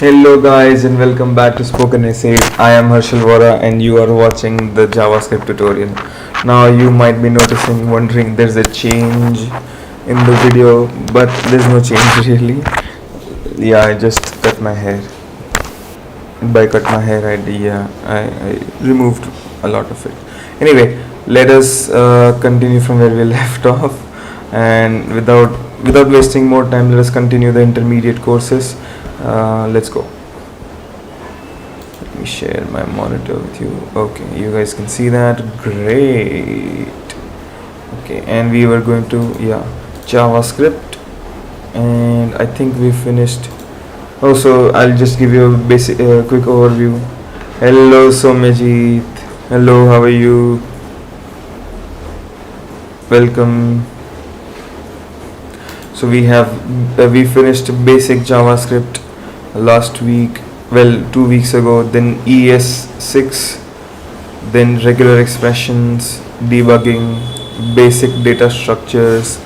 Hello guys and welcome back to Spoken Essays. I am Harshal Vora and you are watching the JavaScript tutorial. Now you might be wondering there's a change in the video, but there's no change really. Yeah, I just cut my hair. By cut my hair, I removed a lot of it. Anyway, let us continue from where we left off, and without wasting more time, let us continue the intermediate courses. Let's go. Let me share my monitor with you. Okay, you guys can see that. Great. Okay, and we were going to JavaScript, and I think we finished. Also, I'll just give you a quick overview. Hello Somejit. Hello, how are you? Welcome. So we finished basic JavaScript last week, 2 weeks ago, then ES6, then regular expressions, debugging, basic data structures,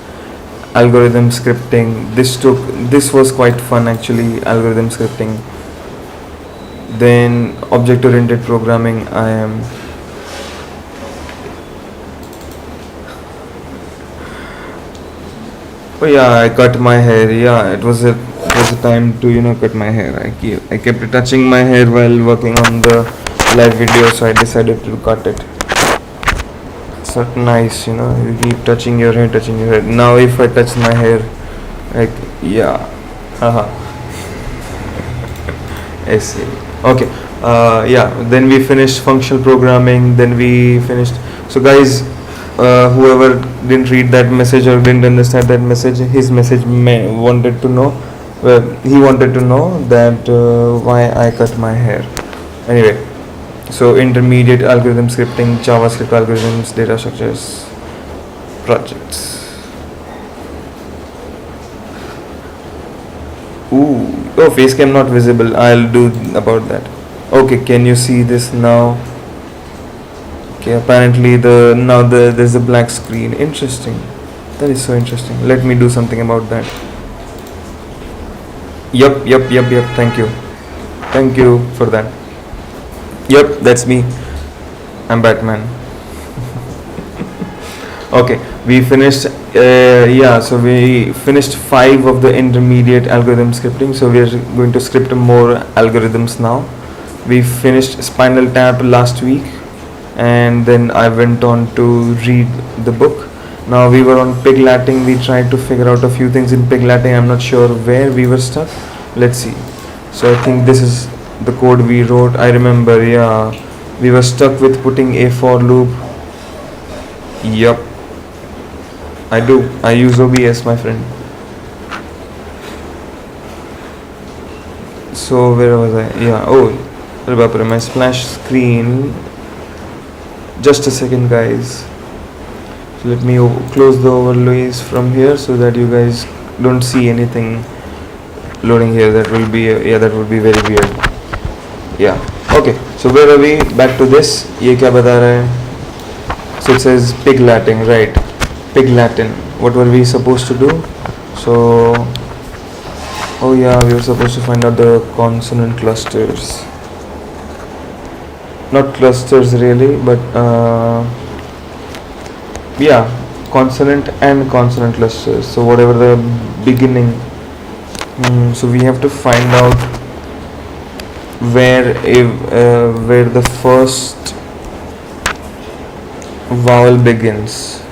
algorithm scripting. This was quite fun actually, algorithm scripting. Then object oriented programming. Oh yeah, I cut my hair. Yeah, it was a time to cut my hair. I kept touching my hair while working on the live video, so I decided to cut it. It's not nice, you keep touching your hair. Now if I touch my hair, haha. I see. Okay. Then we finished functional programming. Then we finished. So guys, whoever didn't read that message or didn't understand that message, his message wanted to know. He wanted to know that why I cut my hair. Anyway, so intermediate algorithm scripting, JavaScript algorithms, data structures, projects. Oh, facecam not visible. I'll do about that. Okay, can you see this now? Okay, apparently there's a black screen. Interesting. That is so interesting. Let me do something about that. Yup. Thank you for that. Yup, that's me. I'm Batman. Okay, we finished. So we finished 5 of the intermediate algorithm scripting. So we are going to script more algorithms now. We finished Spinal Tap last week, and then I went on to read the book. Now we were on pig Latin. We tried to figure out a few things in pig Latin. I'm not sure where we were stuck. Let's see. So I think this is the code we wrote. I remember, we were stuck with putting a for loop. Yup, I do. I use OBS, my friend. So where was I? My splash screen. Just a second, guys. So let me close the overlays from here so that you guys don't see anything loading here. That will be that would be very weird. Yeah. Okay. So where are we? Back to this. ये क्या बता रहा है? So it says pig Latin, right? Pig Latin. What were we supposed to do? So, we were supposed to find out the consonant clusters. Not clusters really, but consonant and consonant clusters. So whatever the beginning. So we have to find out where the first vowel begins.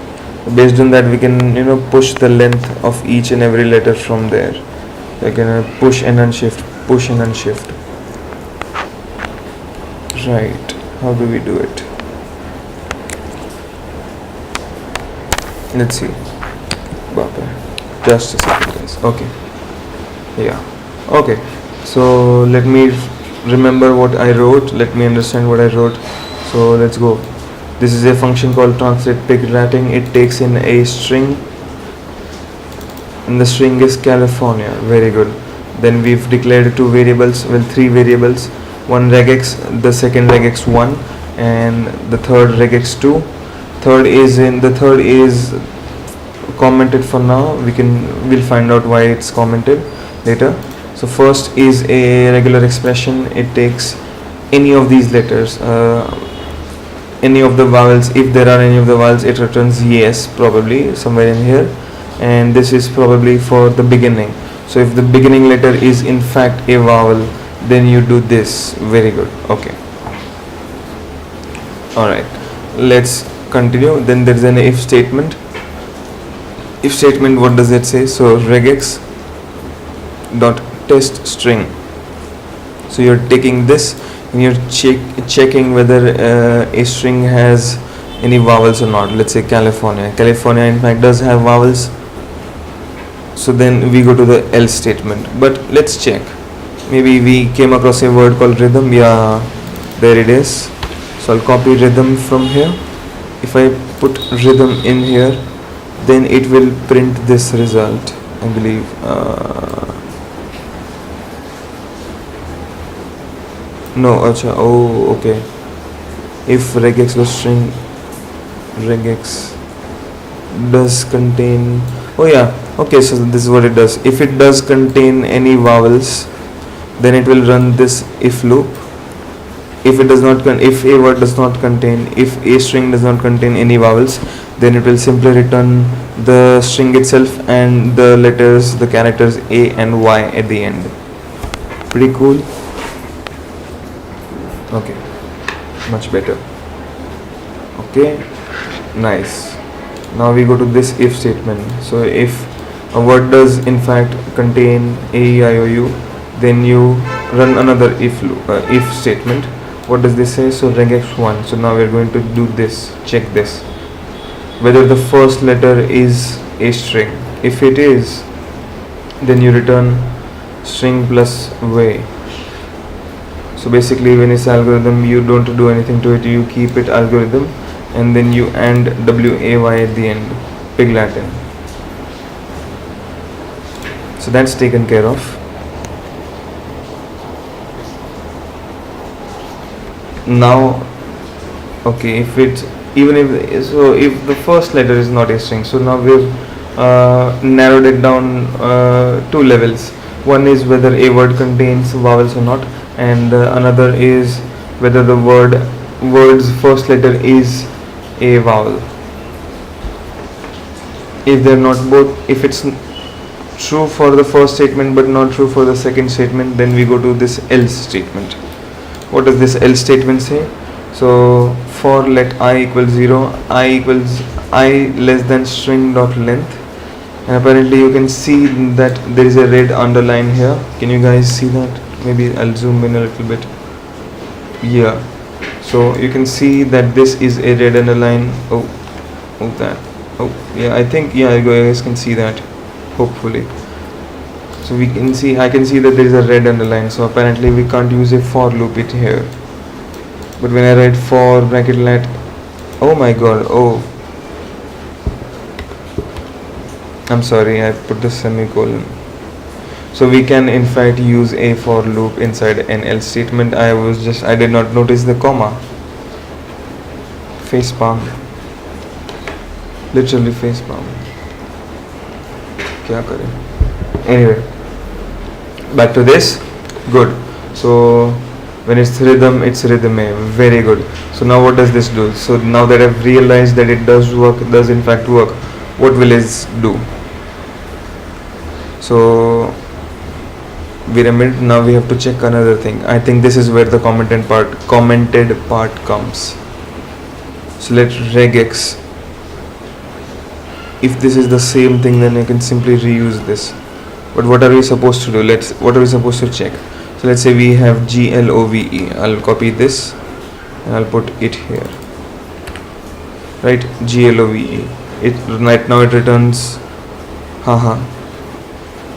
Based on that, we can push the length of each and every letter from there. Like push and unshift, push and unshift. Right. How do we do it? Let's see. Just a second, guys. Okay. Okay. So let me remember what I wrote. Let me understand what I wrote. So let's go. This is a function called translate pig Latin. It takes in a string, and the string is California. Very good. Then we've declared 2 variables, 3 variables. One regex, the second regex 1, and the third regex 2. The third is commented for now. We'll find out why it's commented later. So first is a regular expression. It takes any of these letters, any of the vowels. If there are any of the vowels, it returns yes, probably somewhere in here. And this is probably for the beginning. So if the beginning letter is in fact a vowel, then you do this. Very good. Okay. Alright, let's continue. Then there is an if statement. If statement, what does it say? So regex dot test string. So you're taking this and you're checking whether a string has any vowels or not. Let's say California. California in fact does have vowels. So then we go to the else statement. But let's check. Maybe we came across a word called rhythm. Yeah, there it is. So I'll copy rhythm from here. If I put rhythm in here, then it will print this result, I believe. No, acha, oh, okay. If regex dot string regex does contain, oh yeah, okay, so this is what it does. If it does contain any vowels, then it will run this if loop. If it does not if a word does not contain, if a string does not contain any vowels, then it will simply return the string itself and the letters, the characters A and Y at the end. Pretty cool. Okay, much better. Okay, nice. Now we go to this if statement. So if a word does in fact contain A, E, I, O, U, then you run another if statement. What does this say? So regex1. So now we're going to do this, check this, whether the first letter is a string. If it is, then you return string plus way. So basically when it's algorithm, you don't do anything to it, you keep it algorithm and then you and WAY at the end, Pig Latin. So that's taken care of. Now, okay, if it, even if, so if the first letter is not a string, so now we've narrowed it down 2 levels. One is whether a word contains vowels or not, and another is whether the word's first letter is a vowel. If they're not both, if it's true for the first statement but not true for the second statement, then we go to this else statement. What does this else statement say? So for let I equals 0, I less than string dot length, and apparently you can see that there is a red underline here. Can you guys see that? Maybe I'll zoom in a little bit. Yeah, so you can see that this is a red underline. Yeah, I think, yeah, you guys can see that, hopefully. So we can see, I can see that there is a red underline, so apparently we can't use a for loop it here. But when I write for bracket let, oh my god, oh, I'm sorry, I put the semicolon. So we can in fact use a for loop inside an else statement. I did not notice the comma. Facepalm, literally facepalm. Kya kare? Anyway, back to this. Good. So when it's rhythm, it's rhythm A. Very good. So now what does this do? So now that I've realized that it does work, does in fact work, what will it do? So wait a minute, now we have to check another thing. I think this is where the commented part comes. So let regex, if this is the same thing, then I can simply reuse this. But what are we supposed to do? What are we supposed to check? So let's say we have GLOVE. I'll copy this and I'll put it here. Right, GLOVE. Right now it returns haha,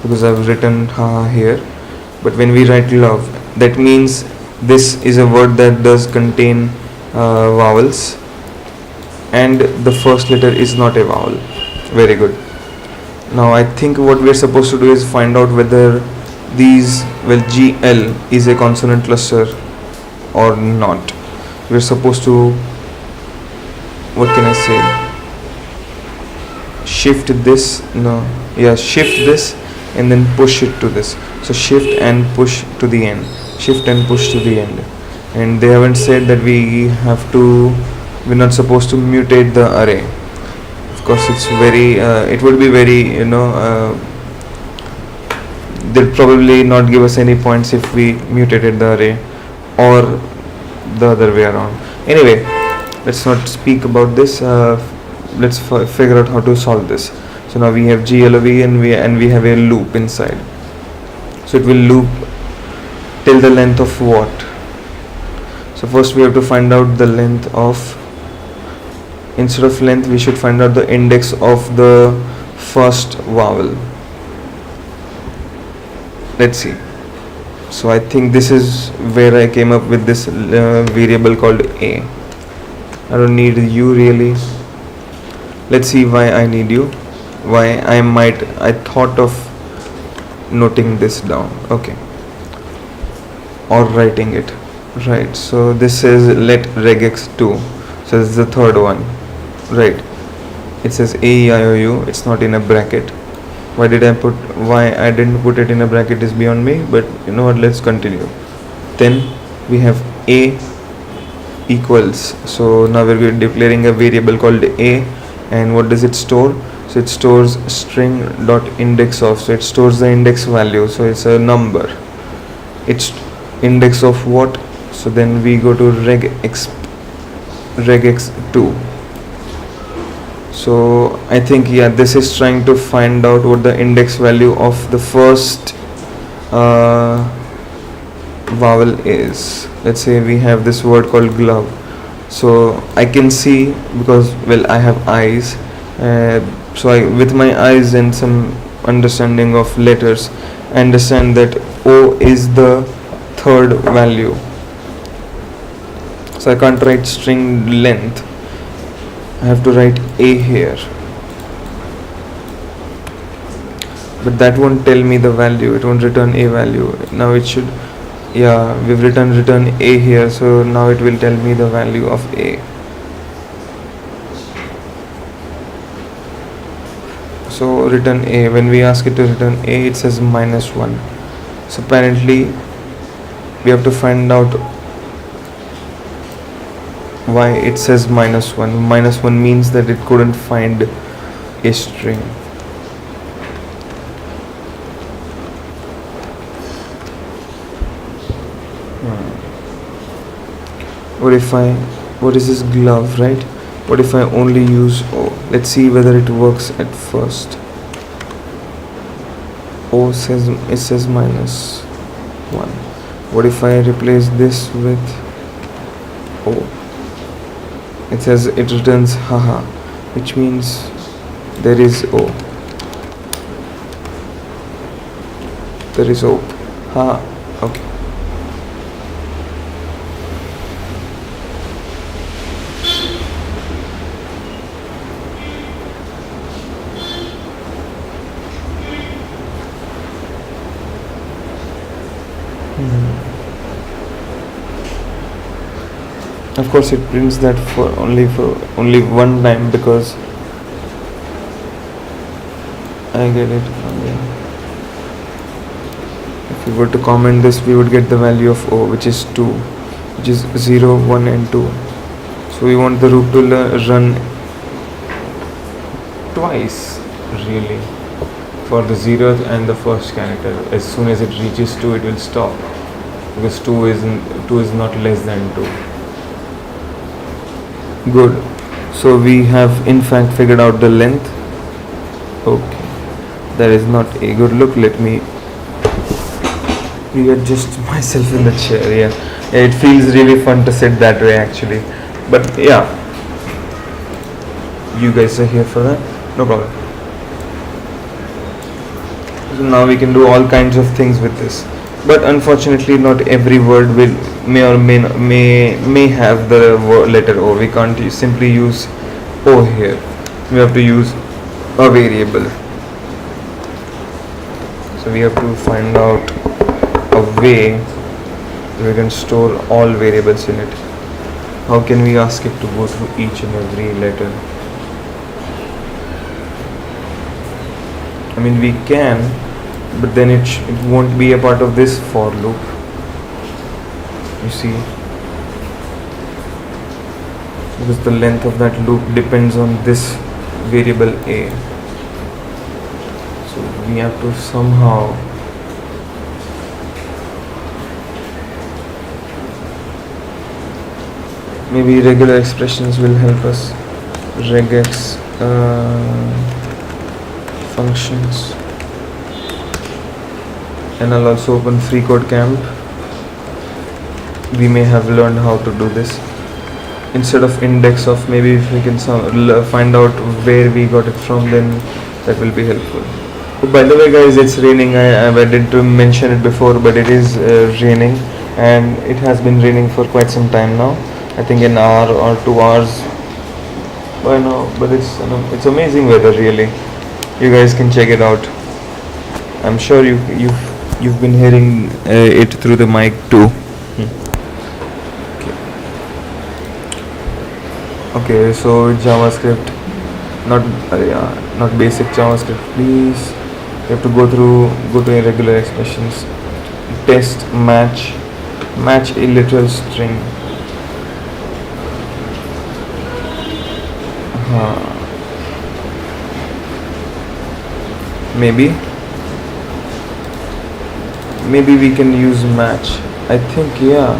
because I've written haha here. But when we write love, that means this is a word that does contain vowels, and the first letter is not a vowel. Very good. Now I think what we're supposed to do is find out whether these, well, GL is a consonant cluster or not. We're supposed to, what can I say, shift this, no, yeah, shift this and then push it to this. So shift and push to the end, shift and push to the end. And they haven't said that we're not supposed to mutate the array. Of course, it would be very, they'll probably not give us any points if we mutated the array, or the other way around. Anyway, let's not speak about this. Let's figure out how to solve this. So now we have glov and we have a loop inside. So it will loop till the length of what? So first we have to find out the length of, instead of length we should find out the index of the first vowel. Let's see. So I think this is where I came up with this variable called a. I don't need you really. Let's see why I need you. Why I thought of noting this down. Okay. Or writing it. Right. So this is let regex2. So this is the third one. Right. It says AEIOU. It's not in a bracket. Why I didn't put it in a bracket is beyond me, but you know what, let's continue. Then we have a equals, so now we're declaring a variable called a, and what does it store? So it stores string dot index of, so it stores the index value, so it's a number. It's index of what? So then we go to regex2. So I think, yeah, this is trying to find out what the index value of the first vowel is. Let's say we have this word called glove. So I can see, because, well, I have eyes, so with my eyes and some understanding of letters, I understand that O is the third value. So I can't write string length, I have to write a here, but that won't tell me the value, it won't return a value. Now it should, yeah, we've return a here, so now it will tell me the value of a. So return a, when we ask it to return a, it says -1. So apparently we have to find out why it says -1. -1 means that it couldn't find a string. What is this glove, right? What if I only use O? Let's see whether it works at first. It says -1. What if I replace this with O? It says it returns haha, which means there is O. There is O. Ha. Okay. Of course it prints that for only one time, because I get it. If we were to comment this, we would get the value of O, which is 2, which is 0, 1 and 2. So we want the loop to run twice, really, for the 0th and the first character. As soon as it reaches 2, it will stop, because 2 is not less than 2. Good. So we have in fact figured out the length. Okay, that is not a good look. Let me readjust myself in the chair. Yeah, it feels really fun to sit that way actually, but yeah, you guys are here for that, no problem. So now we can do all kinds of things with this, but unfortunately not every word may have the letter O. We can't simply use O here. We have to use a variable. So we have to find out a way that we can store all variables in it. How can we ask it to go through each and every letter? I mean, we can, but then it won't be a part of this for loop, you see, because the length of that loop depends on this variable a. So we have to somehow maybe regular expressions will help us. Regex functions, and I'll also open freeCodeCamp. We may have learned how to do this. Instead of index of, maybe if we can find out where we got it from, then that will be helpful. Oh, by the way guys, it's raining. I didn't mention it before, but it is raining, and it has been raining for quite some time now. I think an hour or 2 hours by now, but it's amazing weather really. You guys can check it out. I'm sure you've been hearing it through the mic too. Okay, so JavaScript, not basic JavaScript, please. You have to go to irregular expressions. Test match a literal string. Maybe we can use match. I think, yeah.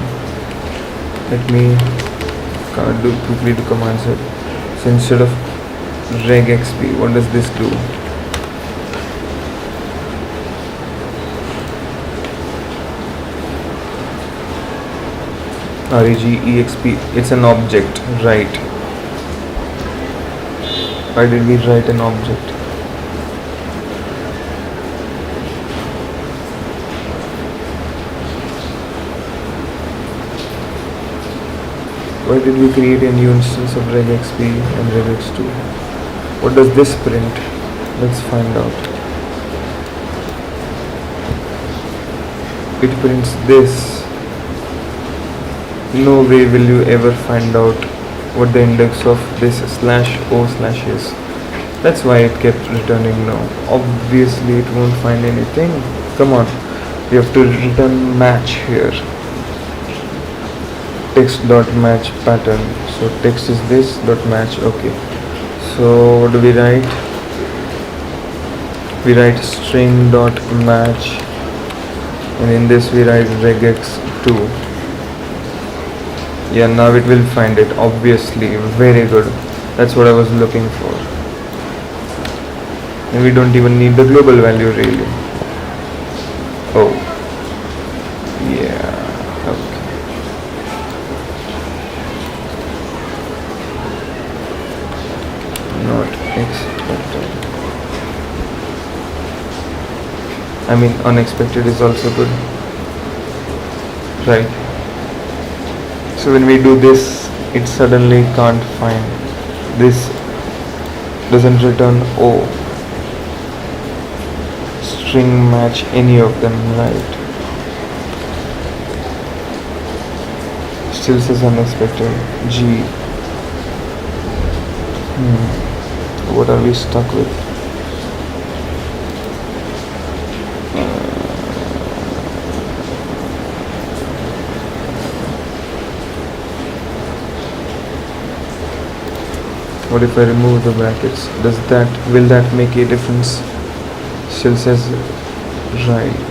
Let me do quickly the command set. So instead of regexp, what does this do? Regexp, it's an object, right? Why did we write an object? Why did we create a new instance of regexp and regex2? What does this print? Let's find out. It prints this. No way will you ever find out what the index of this /o/ is. That's why it kept returning no. Obviously it won't find anything. Come on, we have to return match here. Text.match pattern. So text is this dot match. Okay, so what do we write? We write string dot match, and in this we write regex2. Yeah, now it will find it, obviously. Very good. That's what I was looking for. And we don't even need the global value really. Oh, yeah. Okay. Not expected. I mean, unexpected is also good, right? So when we do this, it suddenly can't find. This doesn't return O. String match any of them, right? Still says unexpected. G. What are we stuck with? What if I remove the brackets? Will that make a difference? Still says right.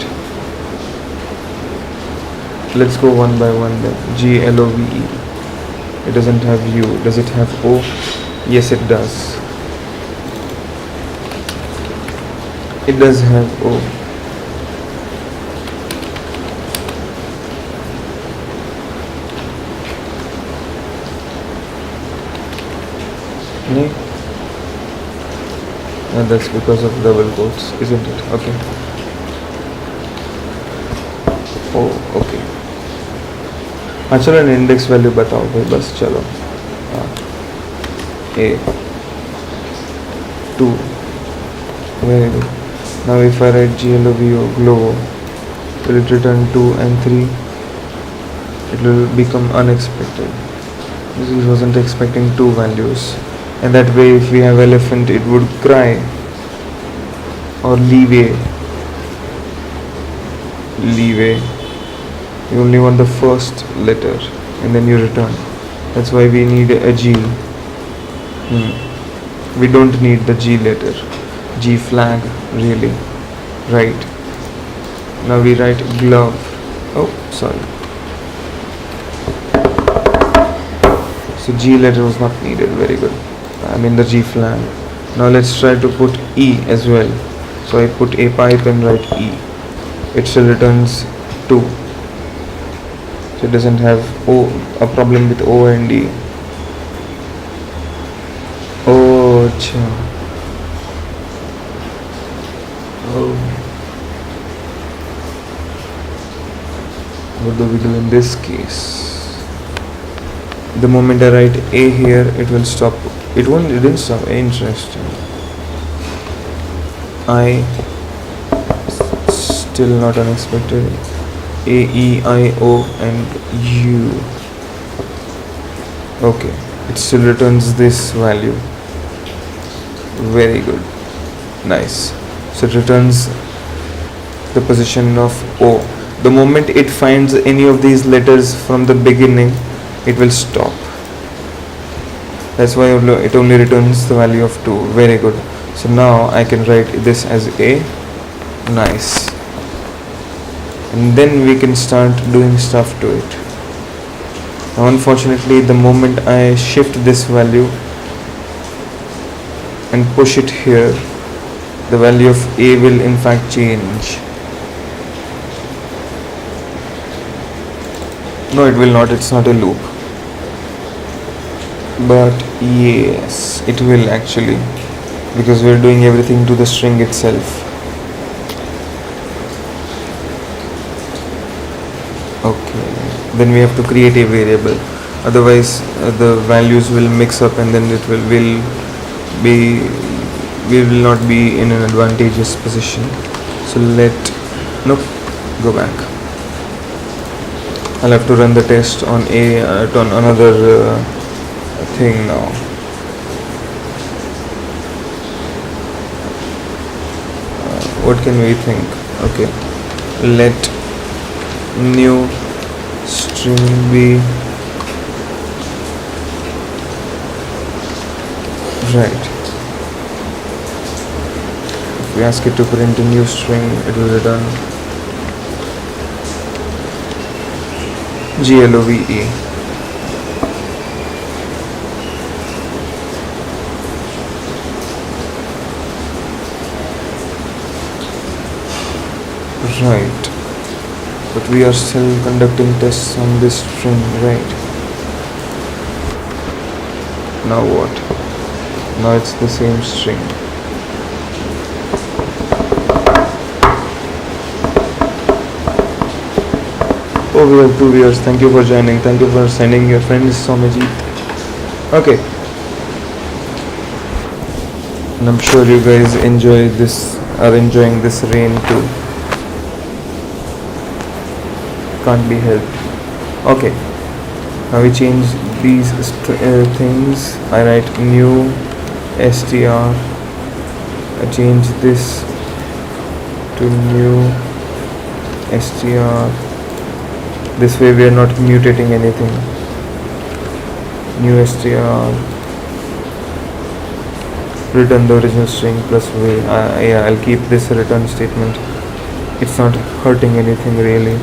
Let's go one by one then. GLOVE. It doesn't have U. Does it have O? Yes, it does. It does have O. And that's because of double quotes, isn't it? Okay. Oh, okay. चलो an index value बताओ भाई बस चलो. A 2. Very good. Now if I write glovo, will it return 2 and 3? It will become unexpected. This wasn't expecting 2 values. And that way if we have elephant, it would cry or leave a. leeway. You only want the first letter and then you return. That's why we need a G. We don't need the G letter, G flag really, right? Now we write glove. Oh, sorry. So G letter was not needed. Very good. I mean the G flag. Now let's try to put E as well. So I put a pipe and write E. It still returns 2. So it doesn't have a problem with O and E. Oh, acha. Oh. What do we do in this case? The moment I write A here, it will stop. It didn't stop. Interesting. I still not unexpected. A, E, I, O and U. Okay, it still returns this value. Very good. Nice. So it returns the position of O. The moment it finds any of these letters from the beginning, it will stop. That's why it only returns the value of 2. Very good. So now I can write this as A. Nice. And then we can start doing stuff to it. Now unfortunately, the moment I shift this value and push it here, the value of A will in fact change. No, it will not. It's not a loop. But yes, it will actually, because we're doing everything to the string itself. Okay, then we have to create a variable, otherwise the values will mix up and then we will not be in an advantageous position. So go back. I'll have to run the test on on another thing now. What can we think? Okay, let new string be right. If we ask it to print a new string, it will return glove. Right, but we are still conducting tests on this string, right? Now what? Now it's the same string. Oh, we have 2 viewers. Thank you for joining. Thank you for sending your friends, Somajit. Okay. And I'm sure you guys are enjoying this rain too. Can't be helped. Okay, now we change these things. I write new str. I change this to new str. This way we are not mutating anything. New str. Return the original string plus v. Yeah, I'll keep this return statement. It's not hurting anything really.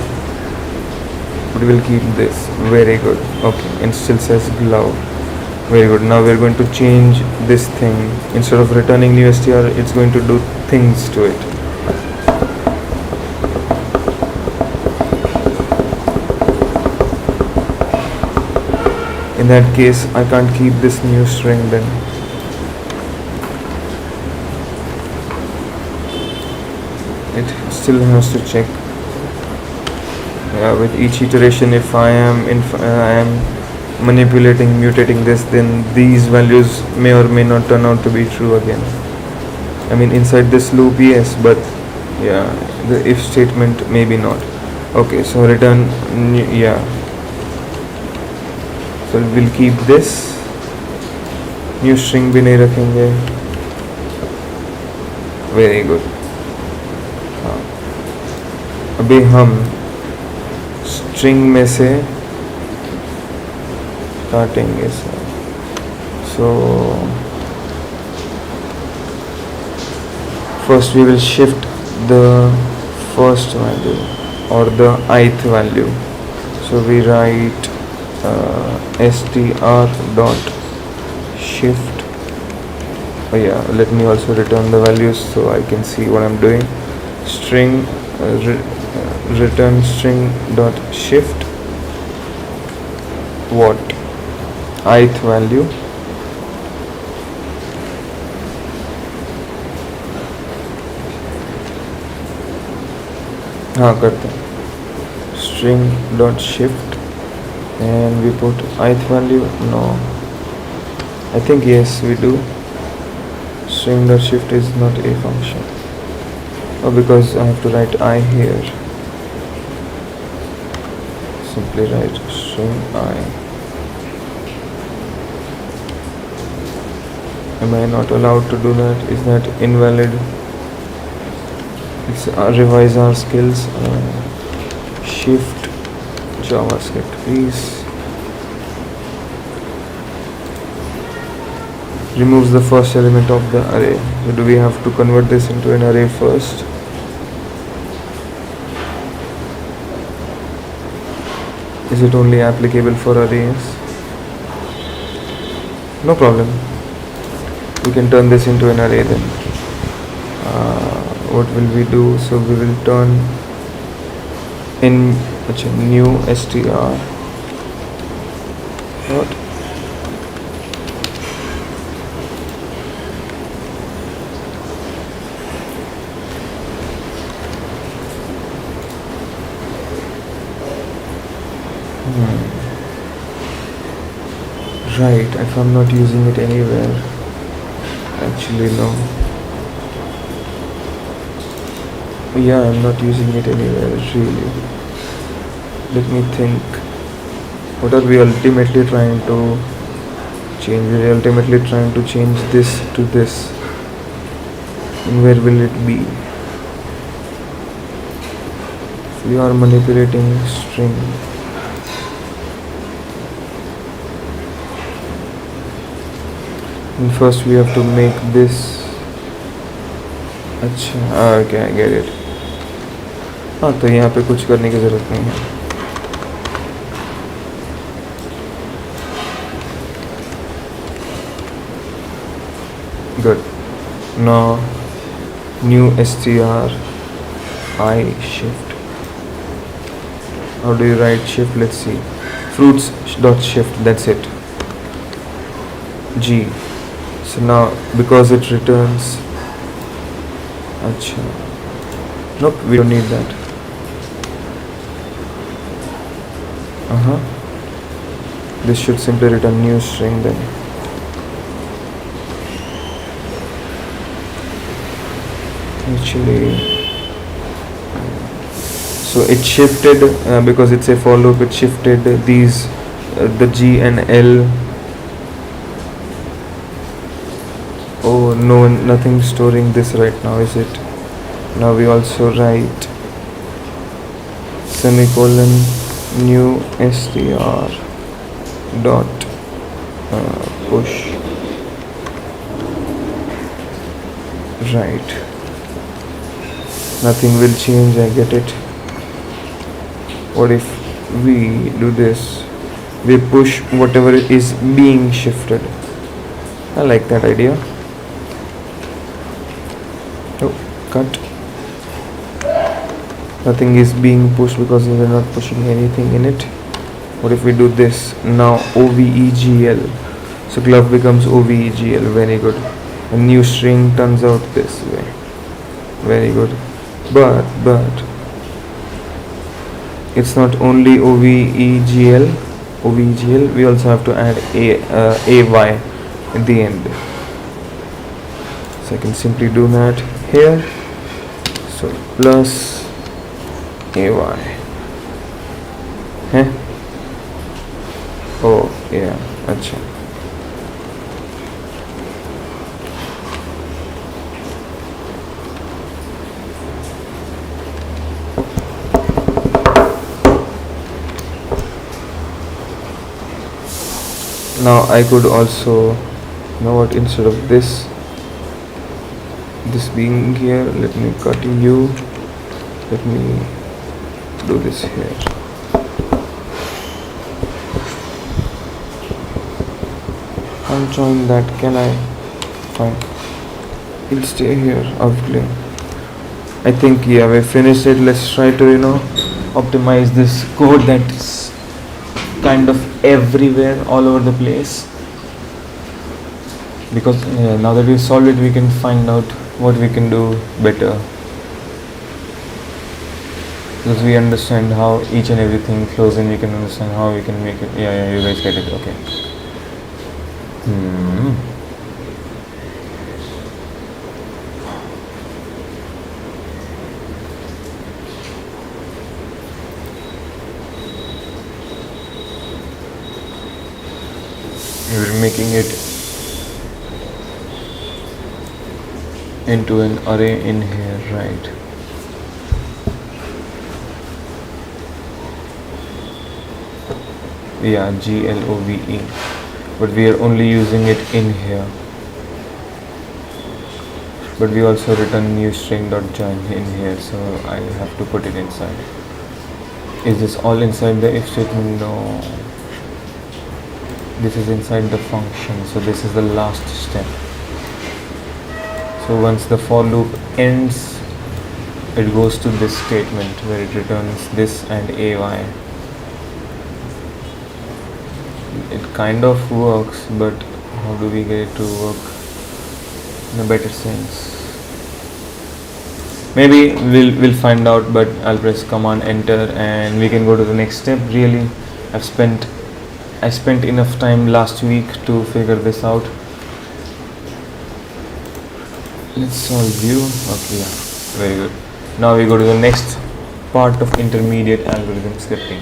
But we'll keep this. Very good. Okay, and still says glove. Very good. Now we're going to change this thing. Instead of returning new str, it's going to do things to it. In that case, I can't keep this new string then. It still has to check. With each iteration, if I am manipulating, mutating this, then these values may or may not turn out to be true again. I mean, inside this loop, yes, but yeah, the if statement maybe not. Okay, so return, yeah. So we'll keep this. New string भी नहीं रखेंगे. Very good. अभी हम string में से काटेंगे sir. So first we will shift the first value or the ith value. So we write str dot shift. Oh yeah, let me also return the values so I can see what I'm doing. String return string dot shift what ith value. हाँ करते हैं. String dot shift and we put ith value. No, I think yes we do. String dot shift is not a function. Oh, because I have to write I here. Simply write string I. Am I not allowed to do that? Is that invalid? Let's revise our skills. Shift JavaScript, please. Removes the first element of the array. So do we have to convert this into an array first? Is it only applicable for arrays? No problem. We can turn this into an array then. What will we do? So we will turn in new str what right, if I'm not using it anywhere. Actually no. Yeah, I'm not using it anywhere really. Let me think. What are we ultimately trying to change? We're ultimately trying to change this to this. And where will it be? We are manipulating string. And first we have to make this. अच्छा, okay, I get it. हाँ, तो यहाँ पे कुछ करने की ज़रूरत नहीं है. Good. Now new str I shift. How do you write shift? Let's see. Fruits dot shift. That's it. G. So now because it returns. अच्छा. Nope, we don't need that. This should simply return new string then. Actually, so it shifted because it's a for loop. It shifted these the G and L. Oh no, nothing storing this right now, is it? Now we also write semicolon new str dot push. Right. Nothing will change, I get it. What if we do this? We push whatever is being shifted. I like that idea. Oh, cut. Nothing is being pushed because we are not pushing anything in it. What if we do this? Now OVEGL. So glove becomes OVEGL. Very good. A new string turns out this way. Very good. But it's not only OVEGL. We also have to add AY at the end. So I can simply do that here. So plus AY. Oh yeah, अच्छा. Now I could also, you know what, instead of this being here, let me cut you, let me do this here. I'll join that. Can I? Fine. It'll stay here. Outplay. I think, yeah, we finished it. Let's try to, optimize this code that's kind of everywhere, all over the place. Because now that we've solved it, we can find out what we can do better. Because we understand how each and everything flows and we can understand how we can make it. Yeah, you guys get it. Okay. We're making it into an array in here, right? Yeah, GLOVE, but we are only using it in here. But we also return new string.join in here, so I have to put it inside. Is this all inside the if statement? No. This is inside the function, so this is the last step. So once the for loop ends, it goes to this statement where it returns this and AY. It kind of works, but how do we get it to work in a better sense? Maybe we'll find out, but I'll press command enter and we can go to the next step. Really, I spent enough time last week to figure this out. Let's solve view. Okay, yeah, very good. Now we go to the next part of intermediate algorithm scripting.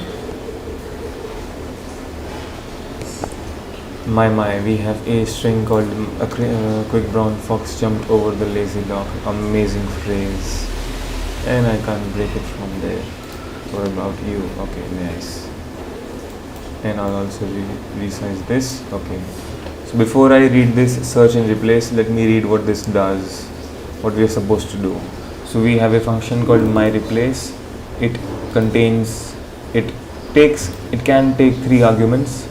We have a string called a quick brown fox jumped over the lazy dog. Amazing phrase, and I can't break it from there. What about you? Okay, nice. And I'll also resize this. Okay, so before I read this search and replace, let me read what this does, what we are supposed to do. So we have a function called myReplace. It can take 3 arguments.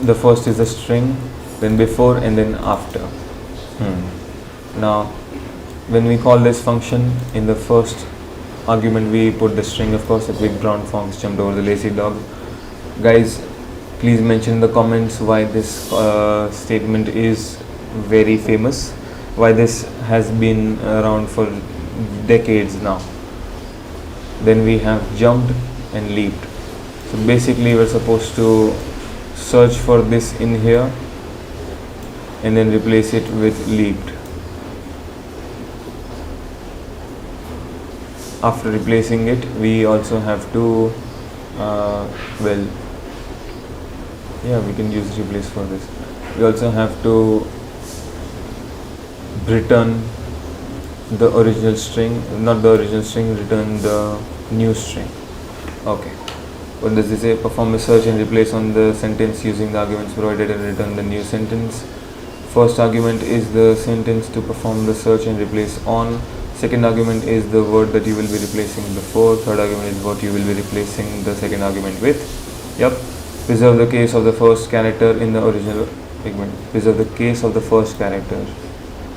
The first is a string, then before and then after. Now when we call this function, in the first argument we put the string, of course, a quick brown fox jumped over the lazy dog. Guys, please mention in the comments why this statement is very famous, why this has been around for decades now. Then we have jumped and leaped. So basically we're supposed to search for this in here and then replace it with leaped. After replacing it, we also have to we can use replace for this. We also have to return the original string, not the original string, return the new string. Okay. What does this say? Perform a search and replace on the sentence using the arguments provided and return the new sentence. First argument is the sentence to perform the search and replace on. Second argument is the word that you will be replacing before. Third argument is what you will be replacing the second argument with. Yep. Preserve the case of the first character in the original segment. Preserve the case of the first character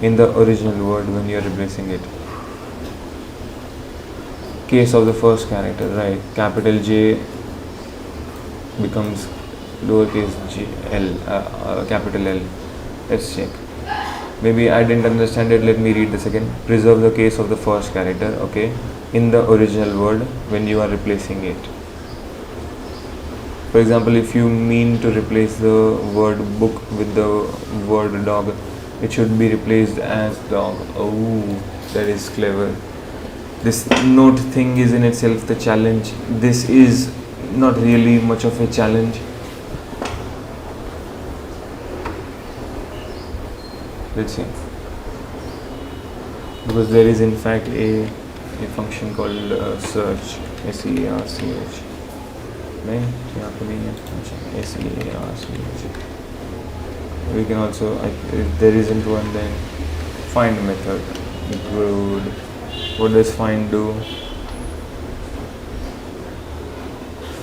in the original word when you are replacing it. Case of the first character, right? Capital J becomes lowercase g L, capital L. Let's check. Maybe I didn't understand it. Let me read this again. Preserve the case of the first character, okay, in the original word when you are replacing it. For example, if you mean to replace the word book with the word dog, it should be replaced as dog. Oh, that is clever. This note thing is in itself the challenge. This is not really much of a challenge. Let's see, because there is in fact a function called search, SEARCH. नहीं यहाँ पे नहीं है. अच्छा SEARCH. We can also, if there isn't one, then find method. Good. What does find do?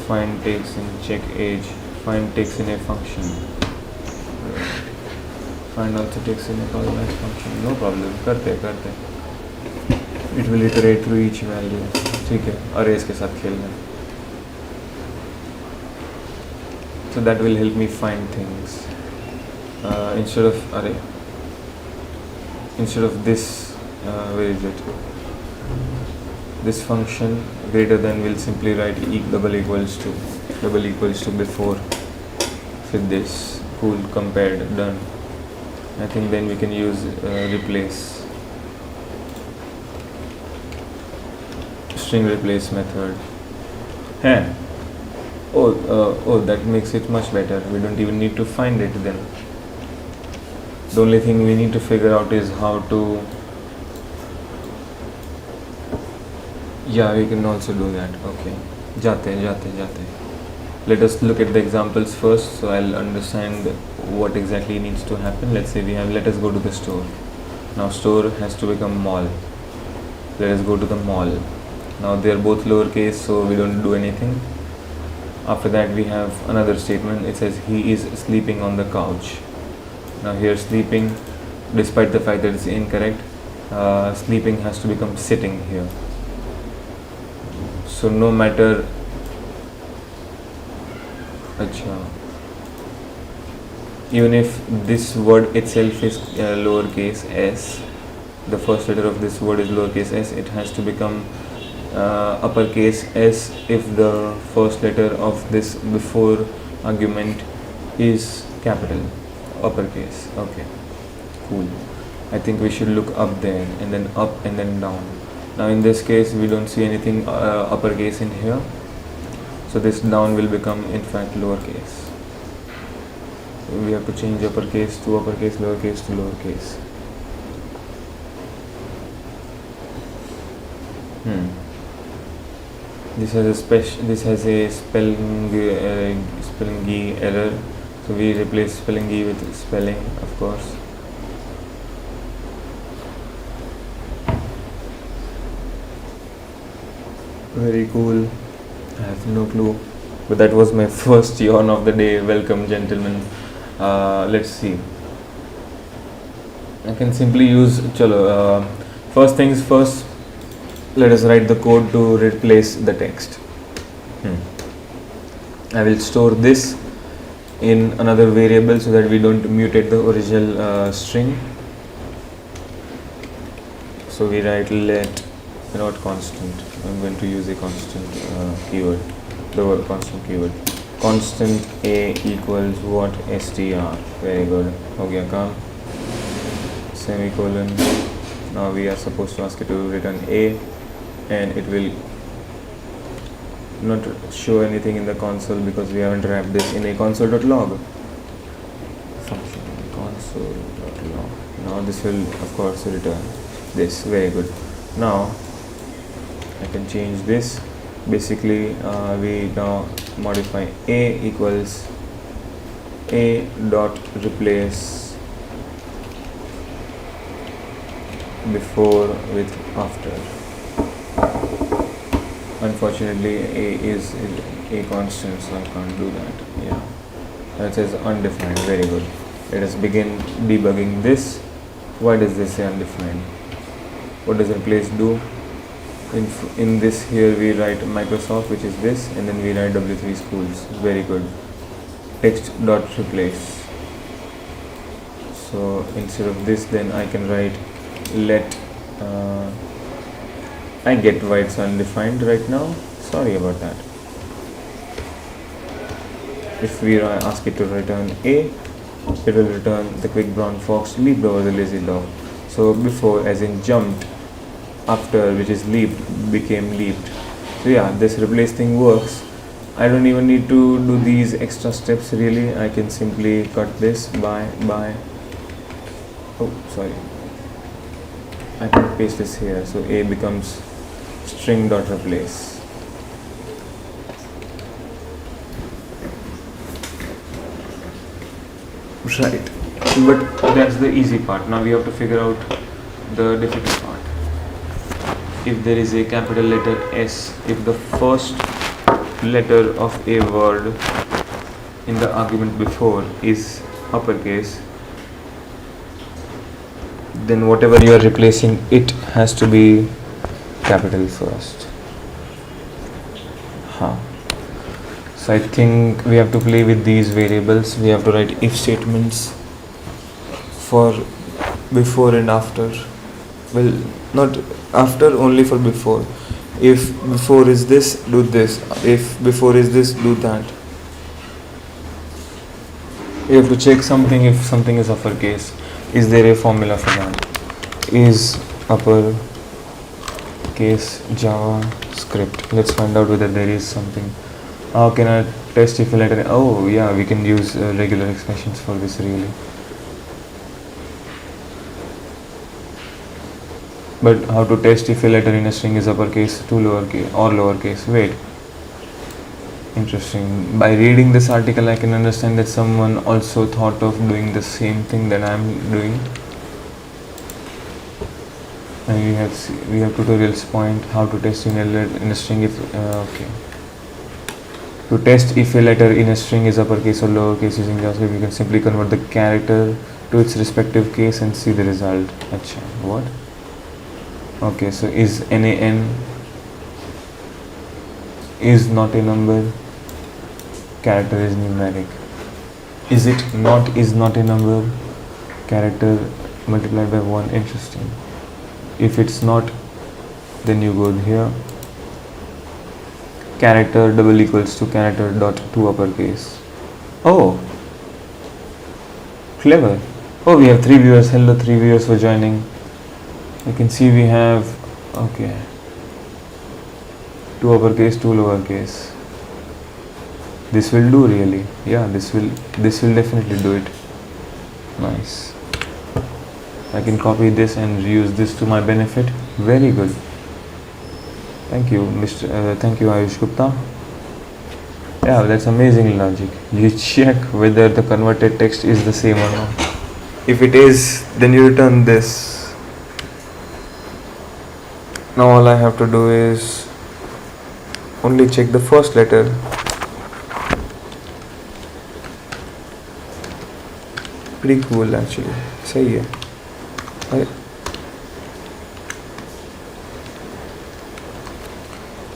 Find takes in check age. Find takes in a function. Find also takes in a callback function. No problem. करते. It will iterate through each value. ठीक है. Arrays के साथ खेलना. So that will help me find things. Instead of this, where is it? This function greater than will simply write double equals to before with this. Cool, compared, done. I think then we can use replace. String replace method. Oh, that makes it much better. We don't even need to find it then. The only thing we need to figure out is how to. Yeah, we can also do that. Okay. Jate. Let us look at the examples first, so I'll understand what exactly needs to happen. Let's say let us go to the store. Now store has to become mall. Let us go to the mall. Now they are both lowercase, so we don't do anything. After that we have another statement. It says he is sleeping on the couch. Now here sleeping, despite the fact that it's incorrect, sleeping has to become sitting here. So no matter, even if this word itself is lowercase s, the first letter of this word is lowercase s, it has to become uppercase s if the first letter of this before argument is capital, uppercase. Okay, cool. I think we should look up there, and then up, and then down. Now in this case we don't see anything uppercase in here, so this down will become in fact lowercase. So we have to change uppercase to uppercase, lowercase to lowercase. This has a spelling error, so we replace spelling with spelling, of course. Very cool. I have no clue, but that was my first yawn of the day. Welcome, gentlemen. Let's see. I can simply use first things first. Let us write the code to replace the text. I will store this in another variable so that we don't mutate the original string. So we write let, not constant. I'm going to use a constant keyword, the word constant keyword. Constant a equals what? str. Very good. हो गया काम. Semicolon. Now we are supposed to ask it to return a, and it will not show anything in the console because we haven't wrapped this in a console.log function. Console.log. Now this will of course return this. Very good. Now I can change this. Basically we now modify a equals a dot replace before with after. Unfortunately a is a constant, so I can't do that. Yeah, that says undefined. Very good. Let us begin debugging this. Why does this say undefined? What does replace do? In this here we write Microsoft, which is this, and then we write W3 schools. Very good. Text dot replace. So instead of this, then I can write let. I get why it's undefined right now. Sorry about that. If we ask it to return a, it will return the quick brown fox leaped over the lazy dog. So before, as in jumped, after, which is leaped, became leaped. So yeah, this replace thing works. I don't even need to do these extra steps really. I can simply cut this by oh sorry, I can paste this here. So a becomes string dot replace. Right. But that's the easy part. Now we have to figure out the difficult part. If there is a capital letter S, if the first letter of a word in the argument before is uppercase, then whatever you are replacing, it has to be capital first. So I think we have to play with these variables. We have to write if statements for before and after. Well, not after, only for before. If before is this, do this. If before is this, do that. You have to check something if something is uppercase. Is there a formula for that? Is uppercase JavaScript? Let's find out whether there is something. How can I test if a letter? Oh yeah, we can use regular expressions for this really. But how to test if a letter in a string is uppercase, to lowercase or lowercase? Wait. Interesting. By reading this article, I can understand that someone also thought of doing the same thing that I'm doing. And we have tutorials point how to test in a string if okay. To test if a letter in a string is uppercase or lowercase using JavaScript, you can simply convert the character to its respective case and see the result. Achha, what? Okay, so is NaN is not a number, character is numeric. Is it not is not a number, character multiplied by 1, interesting. If it's not, then you go here, character double equals to character dot to uppercase. Oh, clever. Oh, we have 3 viewers. Hello, 3 viewers for joining. I can see we have, okay, 2 uppercase, 2 lowercase. This will do really. Yeah, this will definitely do it. Nice. I can copy this and reuse this to my benefit. Very good. Thank you, thank you, Ayush Gupta. Yeah, that's amazing logic. You check whether the converted text is the same or not. If it is, then you return this. Now all I have to do is only check the first letter. Pretty cool actually. सही है.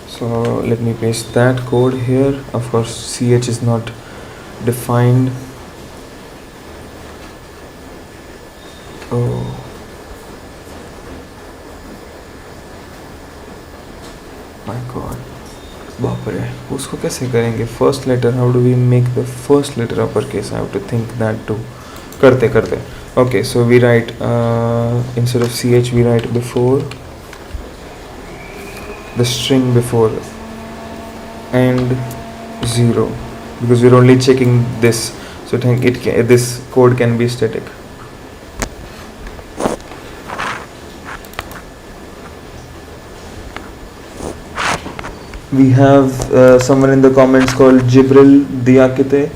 So let me paste that code here. Of course ch is not defined. Oh, my god, बाप रे, उसको कैसे करेंगे? First letter, how do we make the first letter uppercase? I have to think that too. करते. Okay, so we write instead of ch we write before, the string before, and 0, because we're only checking this, so this code can be static. We have someone in the comments called Jibril Diakite.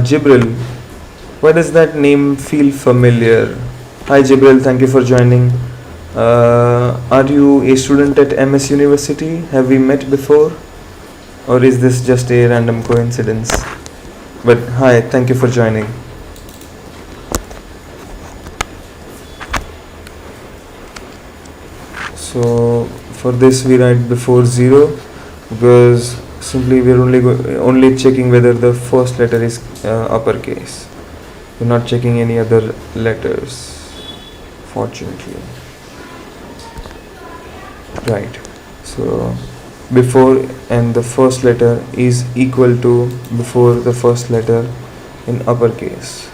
Jibril, why does that name feel familiar? Hi Jibril, thank you for joining. Are you a student at MS University? Have we met before? Or is this just a random coincidence? But hi, thank you for joining. So for this we write before 0, because simply we're only checking whether the first letter is uppercase. We're not checking any other letters, fortunately. Right, so before and the first letter is equal to before the first letter in uppercase.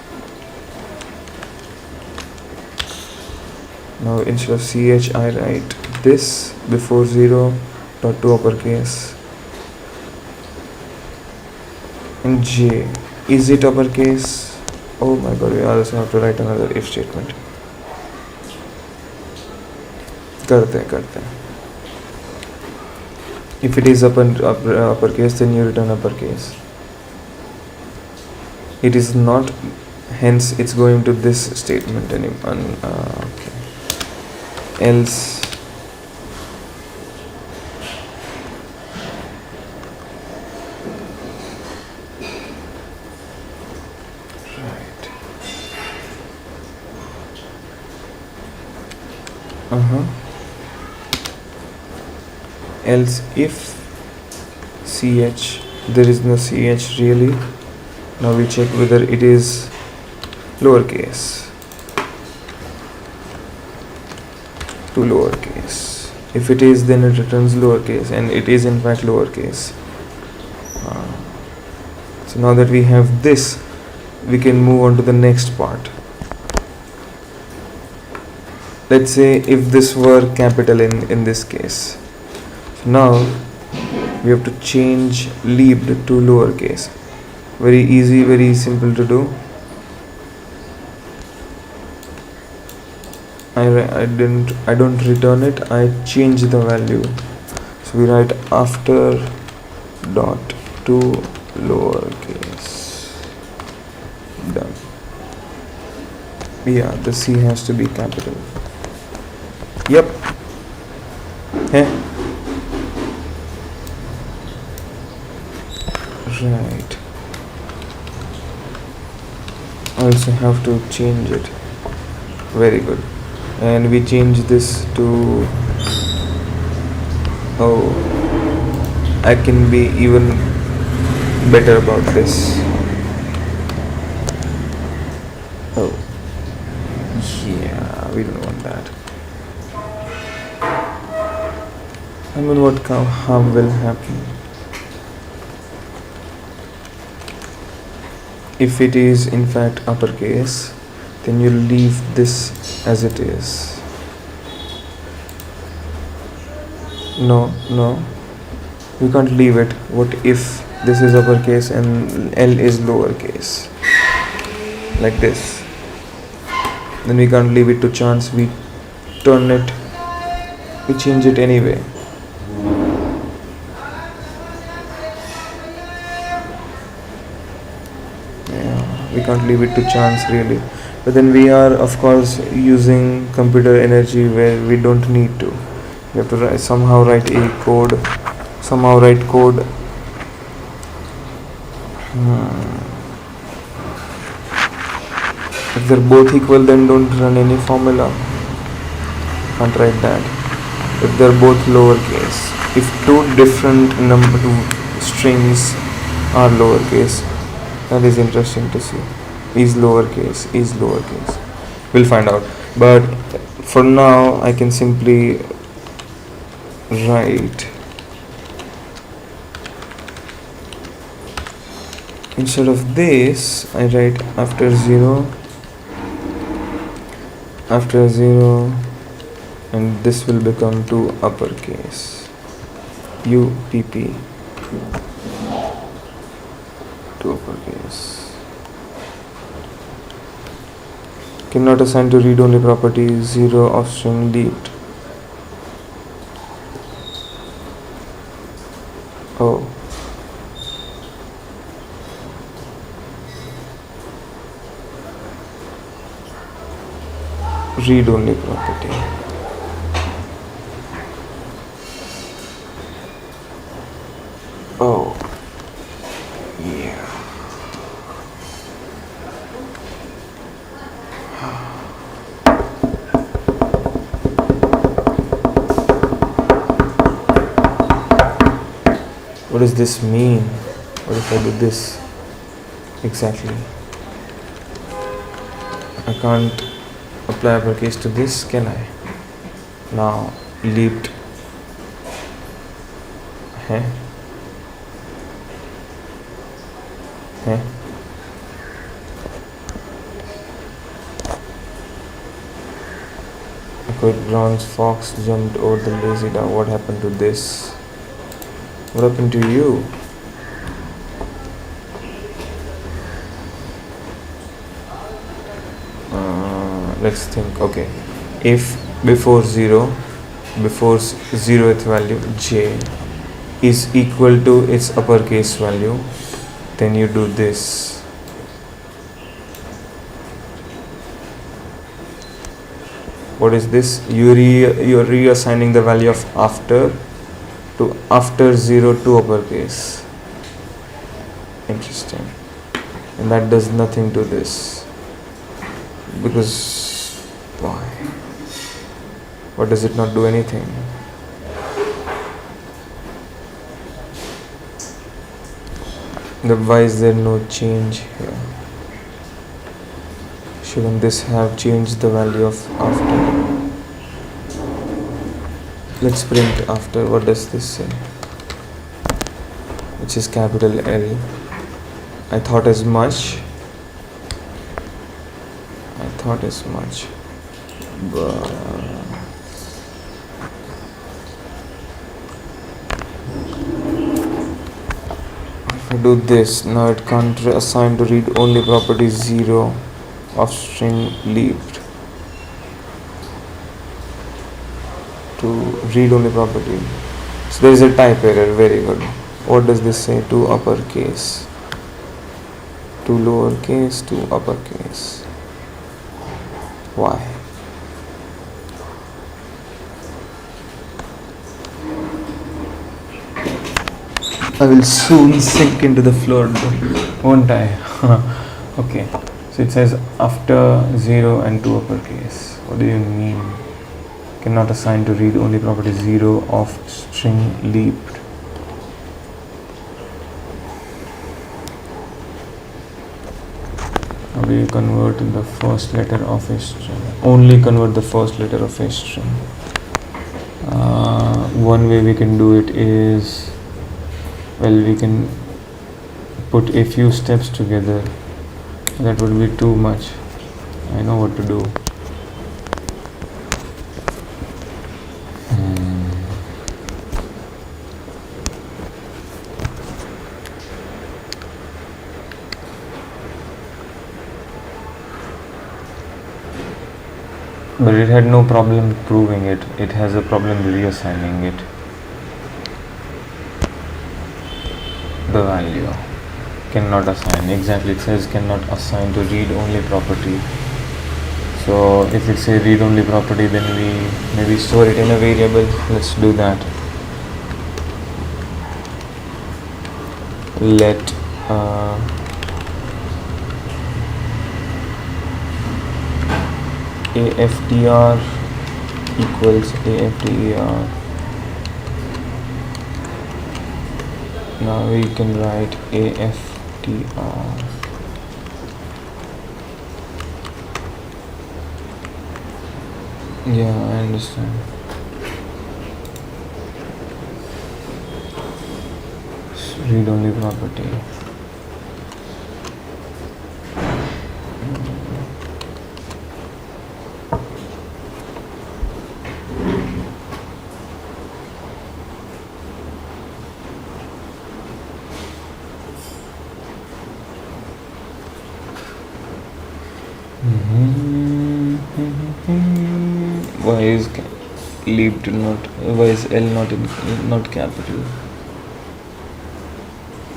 Now instead of ch I write this before 0 dot to uppercase, and j, is it uppercase? Oh my god, we also have to write another if statement. करते. If it is uppercase, then you return uppercase. It is not hence it's going to this statement. Okay. Else right. Else if ch, there is no ch really. Now we check whether it is lowercase to lowercase. If it is, then it returns lowercase, and it is in fact lowercase. So now that we have this, we can move on to the next part. Let's say if this were capital in this case. So now we have to change leaved to lowercase. Very easy, very simple to do. I don't return it, I change the value. So we write after dot to lowercase. Done. Yeah, the C has to be capital. Yep. Right. Also have to change it. Very good. And we change this to, oh, I can be even better about this. Oh, yeah, we don't want that. I mean, what harm will happen if it is in fact uppercase? Then you leave this as it is. No, we can't leave it. What if this is uppercase and L is lowercase? Like this. Then we can't leave it to chance. We turn it, we change it anyway. Yeah, we can't leave it to chance really. But then we are of course using computer energy where we don't need to. We have to somehow write code. If they're both equal, then don't run any formula. Can't write that. If they're both lowercase, if two different strings are lowercase, that is interesting to see. Is lowercase. We'll find out. But for now, I can simply write, instead of this, I write after 0, and this will become to uppercase. UPP to uppercase. Cannot assign to read-only property 0 of string leaved. Oh. Read-only property. Oh. Yeah. What does this mean? What if I do this? Exactly. I can't apply uppercase to this, can I? Now, leaped. I quick bronze fox jumped over the lazy dog. What happened to this? What happened to you? Let's think. Okay, if before 0th value j is equal to its uppercase value, then you do this. What is this? You're reassigning the value of after to after 0 to uppercase. Interesting. And that does nothing to this. Because why? What does it not do anything? Why is there no change here? Shouldn't this have changed the value of after? Let's print after. What does this say? Which is capital L. I thought as much. But if I do this, now it can't assign to read only property 0 of string leaved to read only property. So there is a type error. Very good. What does this say? To uppercase, to lowercase, to uppercase. Why? I will soon sink into the floor, won't I? Okay, so it says after 0 and 2 uppercase. What do you mean? Cannot assign to read only property 0 of string leaped. How do you convert the first letter of a string? Only convert the first letter of a string. One way we can do it is, well, we can put a few steps together. That would be too much. I know what to do. But it had no problem proving it. It has a problem reassigning it. The value cannot assign. Exactly, it says cannot assign to read only property. So if it's a read only property, then we maybe store it in a variable. Let's do that. Let aftr equals aftr. Now we can write aftr. Yeah, I understand. Read only property. Why is leaped not? Why is L not capital?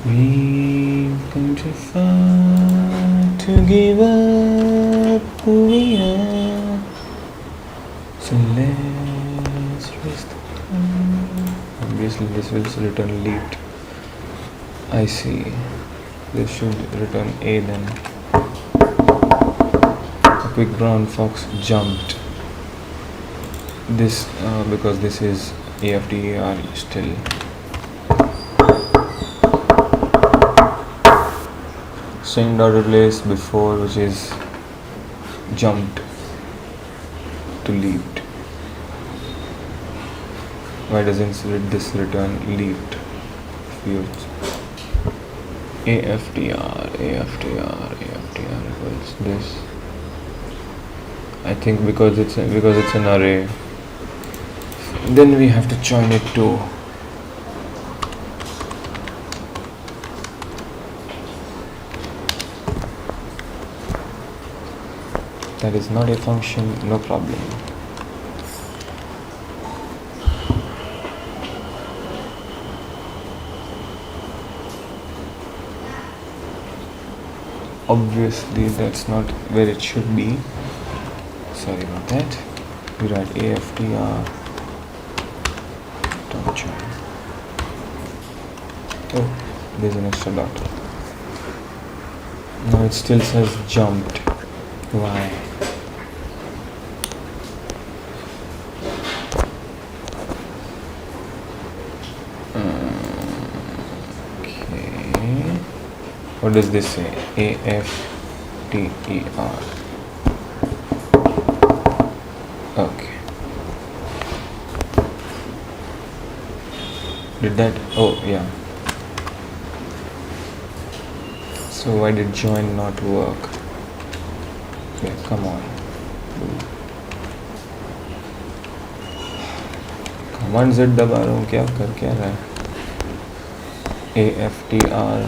We've come too far to give up who we are. So let's rest. Obviously, this will return leaped. I see. This should return A then. A quick brown fox jumped. This because this is aftr still. String dot replace before, which is jumped to leaped. Why doesn't this return leaped? aftr equals this. I think because it's an array. Then we have to join it too. That is not a function, no problem. Obviously that's not where it should be. Sorry about that. we write AFTR dot join. Oh, there's an extra dot. Now it still says jumped. Why? Okay. What does this say? AFTER. Okay. Did that? Oh, yeah. So why did join not work? Okay, come on. Command Z दबा रहा हूँ, क्या कर क्या रहा है? AFTR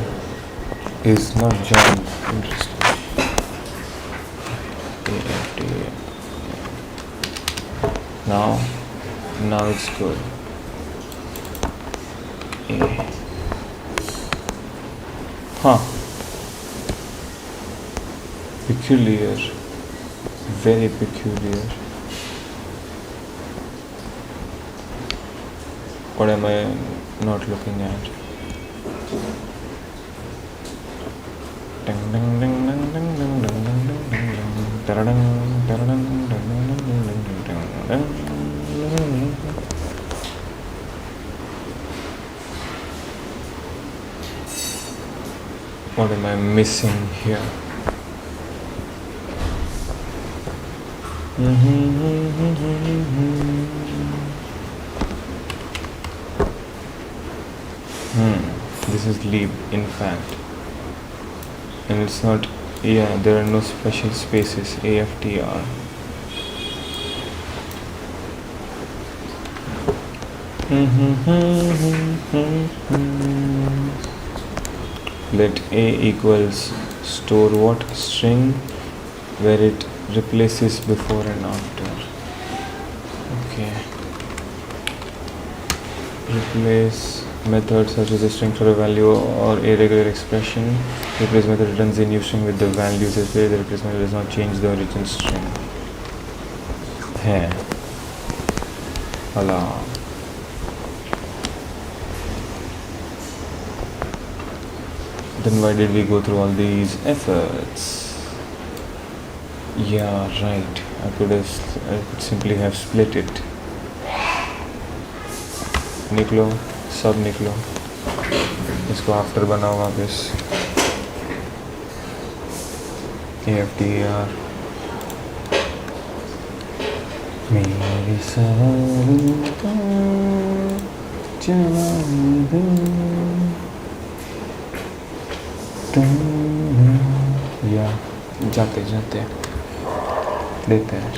is not joined. Interesting. AFTR. Now it's good. Huh. Peculiar. Very peculiar. What am I not looking at? What am I missing here? This is leave, in fact, and it's not. Yeah, there are no special spaces. AFTR. Let A equals store what string where it replaces before and after. Okay. Replace method such as a string for a value or a regular expression. Replace method returns a new string with the values as well. The replace method does not change the origin string. Hai. Allah. Then why did we go through all these efforts? Yeah, right. I could simply have split it. निकलो, सब निकलो. इसको after बनाओ वापस. AFTR. मेरी सवालों का जवाब दो. या जाते जाते देते हैं.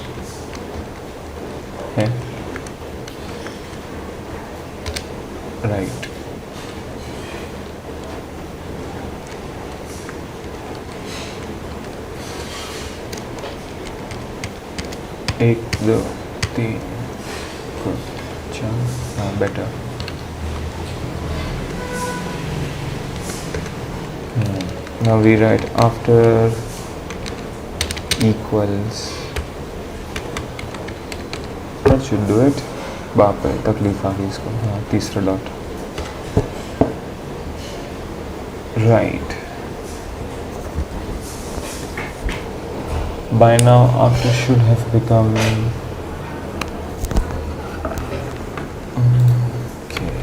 राइट. एक दो तीन. हाँ, better. Now we write after equals. That should do it. बाप रे, तकलीफ आ गई इसको. हाँ, तीसरा dot. Right. By now after should have become okay.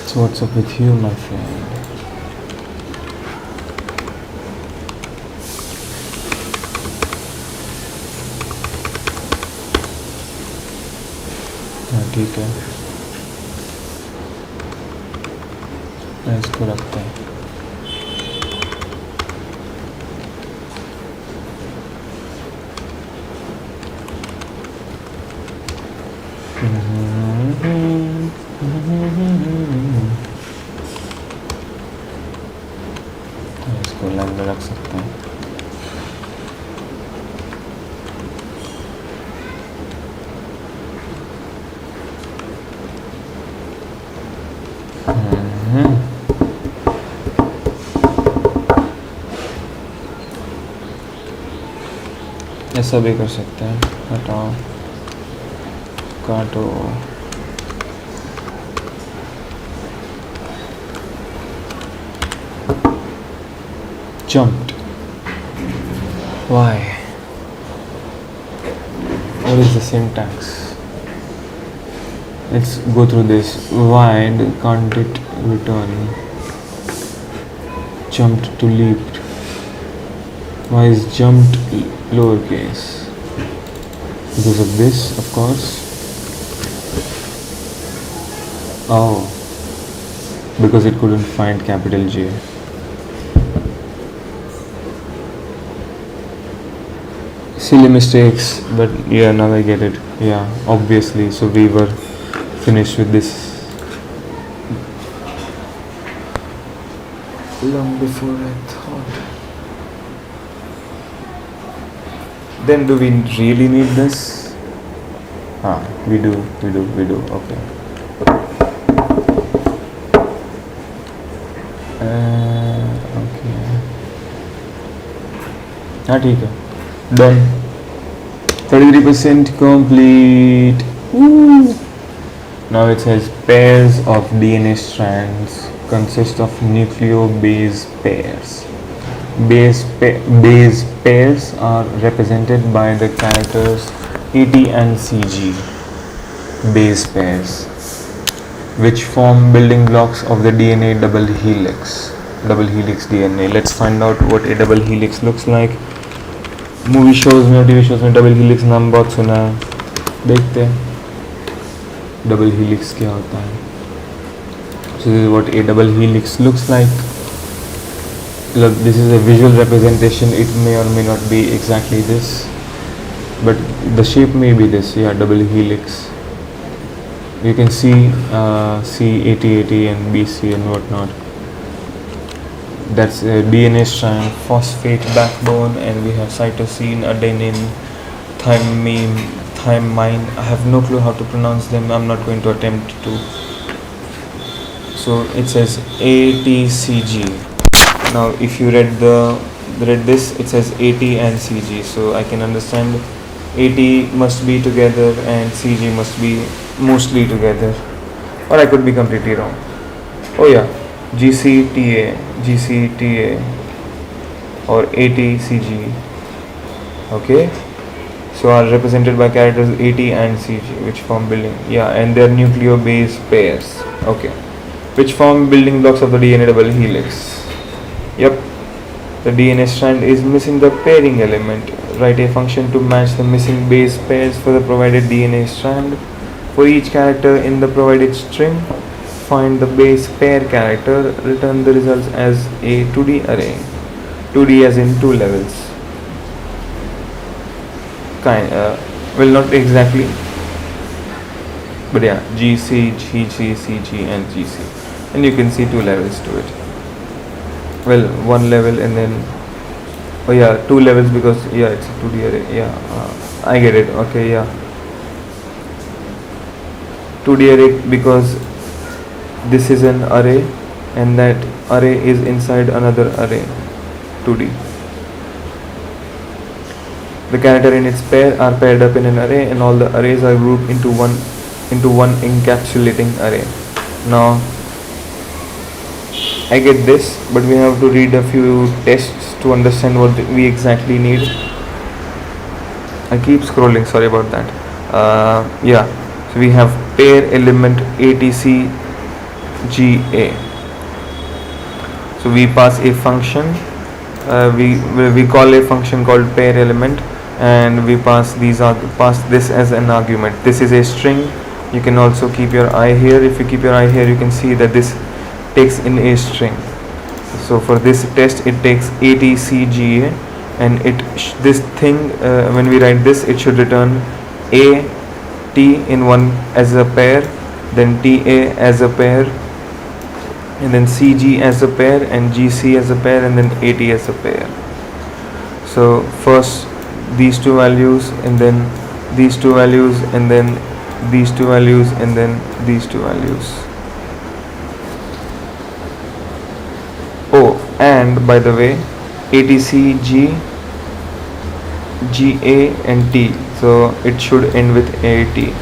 So what's up with you, my friend? ठीक है, इसको रखते हैं. इसको लाइन में रख सकते हैं. ऐसा भी कर सकते हैं, हटाओ, काटो, jumped. Why? What is the syntax? Let's go through this. Why can't it return? Jumped to leaped. Why is jumped lowercase? Because of this, of course. Oh, because it couldn't find capital J. Silly mistakes, but yeah, now I get it. Yeah, obviously. So we were finished with this long before I thought. Then do we really need this? We do. Okay. Okay. ठीक है. Done. 33% complete. Woo. Now it says pairs of DNA strands consist of nucleobase pairs. Base pairs are represented by the characters AT and CG. Base pairs, which form building blocks of the DNA double helix. Double helix DNA. Let's find out what a double helix looks like. Movie shows में, TV shows में double helix नाम बहुत सुना है, देखते हैं double helix क्या होता है. So this is what a double helix looks like. Look, this is a visual representation. It may or may not be exactly this, but the shape may be this. Yeah, double helix. You can see C8080 and BC and whatnot. That's a DNA strand, phosphate backbone, and we have cytosine, adenine, thymine. I have no clue how to pronounce them. I'm not going to attempt to. So it says ATCG. Now if you read this, it says AT and CG. So I can understand AT must be together and CG must be mostly together. Or I could be completely wrong. Oh yeah. GCTA or ATCG. Okay, so are represented by characters AT and CG, which form building, and their nucleobase pairs, okay, which form building blocks of the DNA double helix. Yep, the DNA strand is missing the pairing element. Write a function to match the missing base pairs for the provided DNA strand. For each character in the provided string, find the base pair character, return the results as a 2D array. 2D as in 2 levels. Well, not exactly, but yeah, GC, GG, CG and GC, and you can see 2 levels to it. Well, 1 level and then 2 levels because it's a 2D array. I get it. Okay, 2D array because this is an array and that array is inside another array, 2D. The character in its pair are paired up in an array and all the arrays are grouped into one encapsulating array. Now I get this, but we have to read a few tests to understand what we exactly need. I keep scrolling, sorry about that. So we have pair element ATCGA. So we pass a function, we call a function called pair element, and we pass this as an argument. This is a string. You can also keep your eye here. If you keep your eye here, you can see that this takes in a string. So for this test, it takes ATCGA, and this thing when we write this, it should return A T in one as a pair, then TA as a pair, and then CG as a pair, and GC as a pair, and then AT as a pair. So first these two values, and then these two values, and then these two values, and then these two values. Oh, and by the way, ATCG G, A and T, so it should end with AT.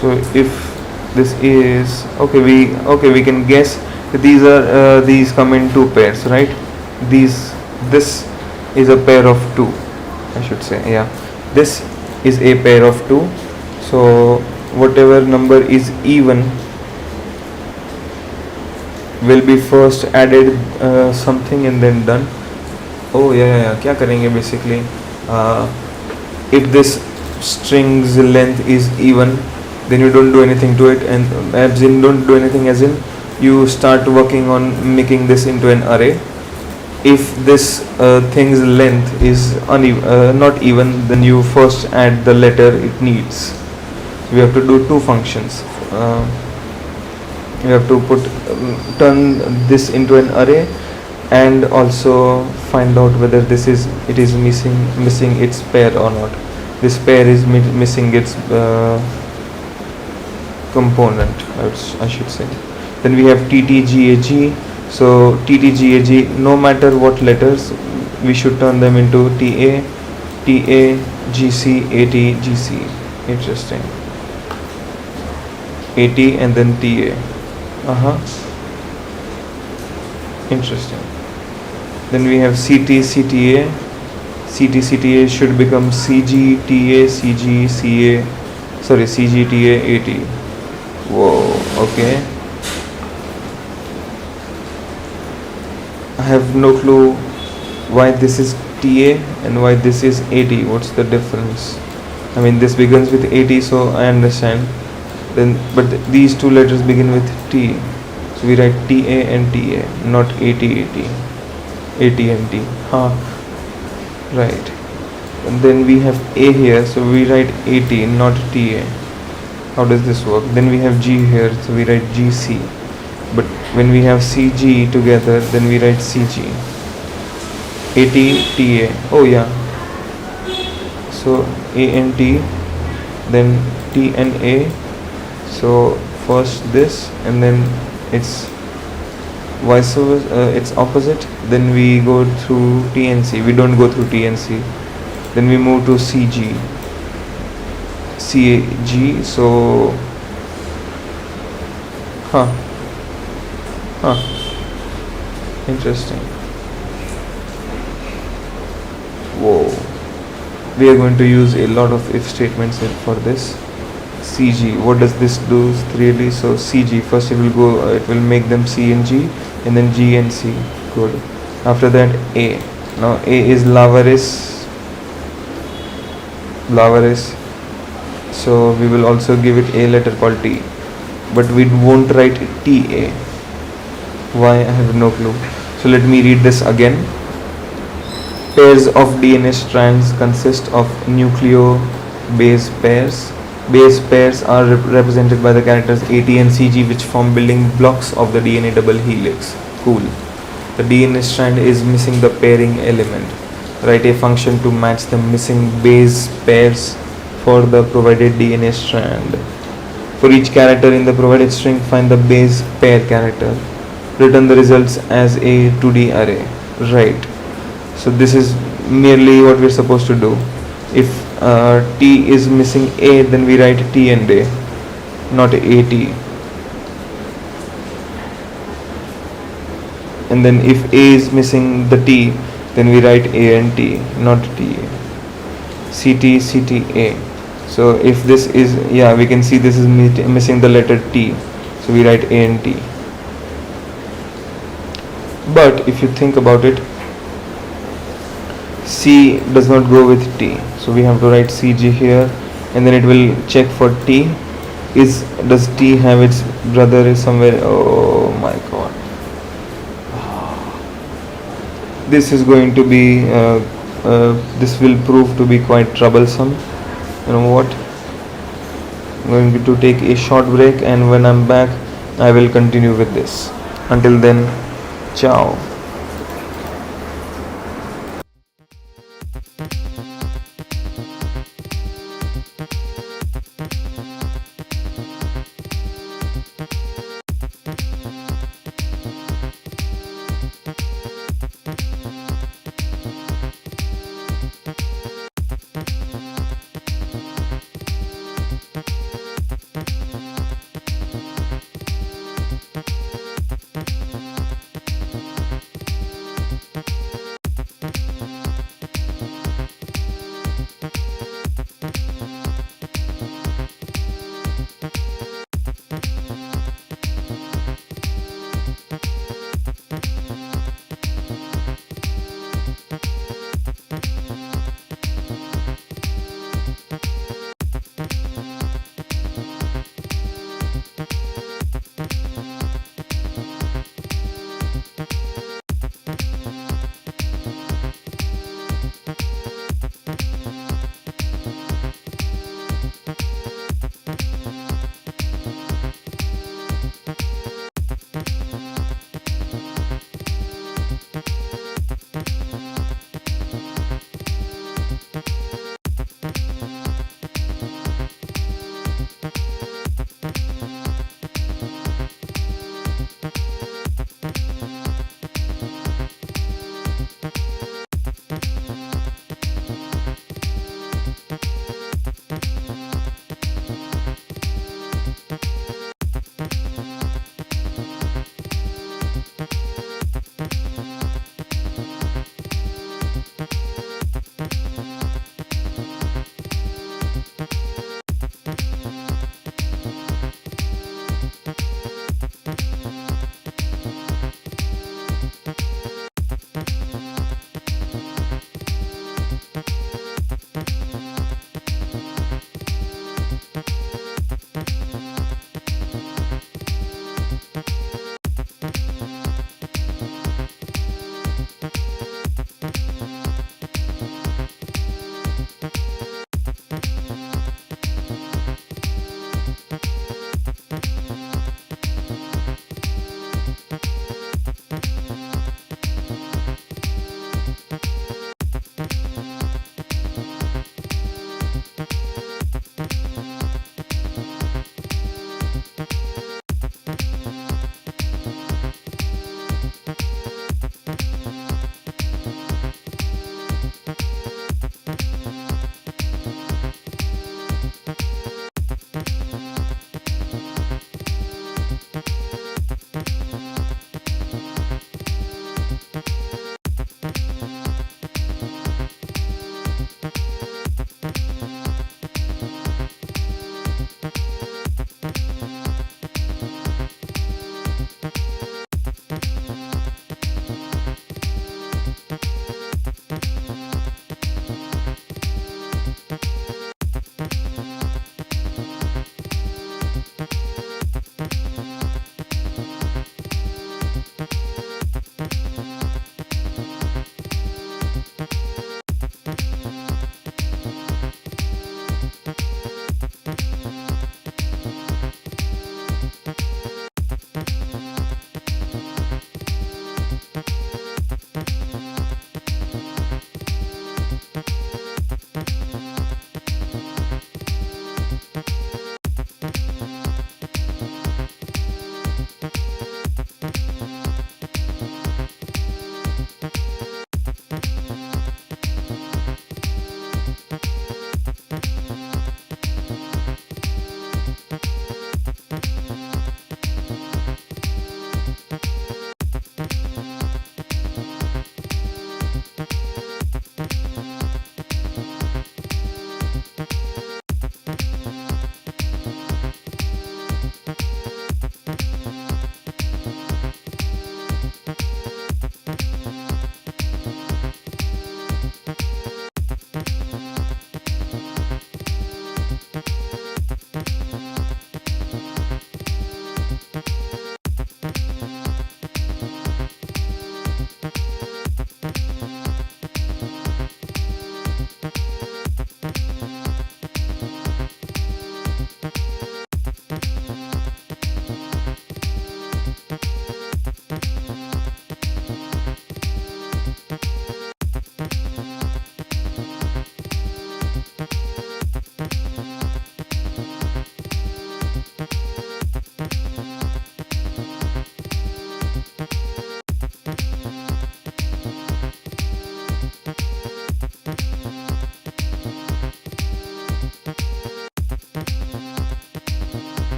So if this is okay, we can guess that these come in two pairs, right? This is a pair of two, I should say. Yeah, this is a pair of two. So whatever number is even will be first added something and then done. Oh yeah. क्या करेंगे basically? If this string's length is even, then you don't do anything to it, and as in don't do anything as in you start working on making this into an array. If this thing's length is not even, then you first add the letter it needs. So we have to do two functions. You have to turn this into an array, and also find out whether it is missing its pair or not. This pair is missing its component, I should say. Then we have TTGAG. So TTGAG, no matter what letters, we should turn them into TA, GC, AT, GC. Interesting. AT and then TA. Interesting. Then we have CT, CTA. CT, CTA should become CG, TA, CG, CA. Sorry, CG, TA, AT. Whoa, okay. I have no clue why this is TA and why this is AT. What's the difference? I mean, this begins with AT, so I understand. But these two letters begin with T, so we write TA and TA, not AT and T. Right. And then we have A here, so we write AT, not TA. How does this work? Then we have G here, so we write GC. But when we have CG together, then we write CG. AT, TA. Oh yeah. So A and T, then T and A. So first this, and then it's vice versa, it's opposite. Then we go through T and C. We don't go through T and C. Then we move to CG. CAG. So interesting. Whoa. We are going to use a lot of if statements for this. CG, what does this do really? So CG, first it will make them C and G, and then G and C. Good. After that A. Now A is Lavaris. So we will also give it a letter called T, but we won't write TA. Why? I have no clue. So let me read this again. Pairs of DNA strands consist of nucleo-base pairs. Base pairs are represented by the characters AT and CG, which form building blocks of the DNA double helix. Cool. The DNA strand is missing the pairing element. Write a function to match the missing base pairs for the provided DNA strand. For each character in the provided string, find the base pair character. Return the results as a 2D array. Right. So this is merely what we're supposed to do. If T is missing A, then we write T and A, not AT. And then if A is missing the T, then we write A and T, not TA. CT, CTA. So if this is, we can see this is missing the letter T, so we write A and T. But if you think about it, C does not go with T, so we have to write CG here, and then it will check for T. Does T have its brother is somewhere? Oh my god, this is going to be this will prove to be quite troublesome. You know what, I'm going to take a short break, and when I'm back I will continue with this. Until then, ciao.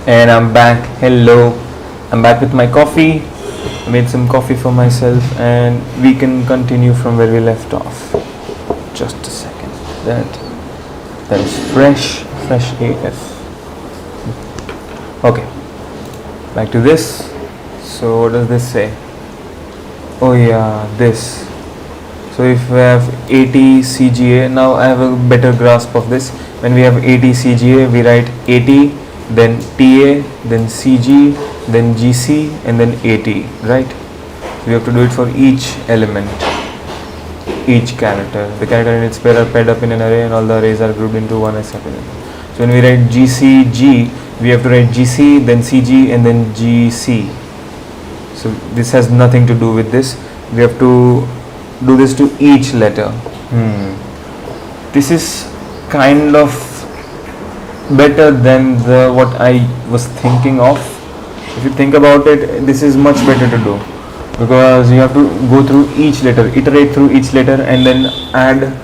And I'm back. Hello. I'm back with my coffee. I made some coffee for myself, and we can continue from where we left off. Just a second. That is fresh AF. Okay. Back to this. So what does this say? Oh yeah, this. So if we have 80 CGA, now I have a better grasp of this. When we have 80 CGA, we write 80, then TA, then CG, then GC, and then 80, right? We have to do it for each element, each character. The character and its pair are paired up in an array, and all the arrays are grouped into one separate. So when we write GCG, we have to write GC, then CG, and then GC. So this has nothing to do with this. We have to do this to each letter. This is kind of better than what I was thinking of. If you think about it, this is much better to do, because you have to go through each letter, iterate through each letter, and then add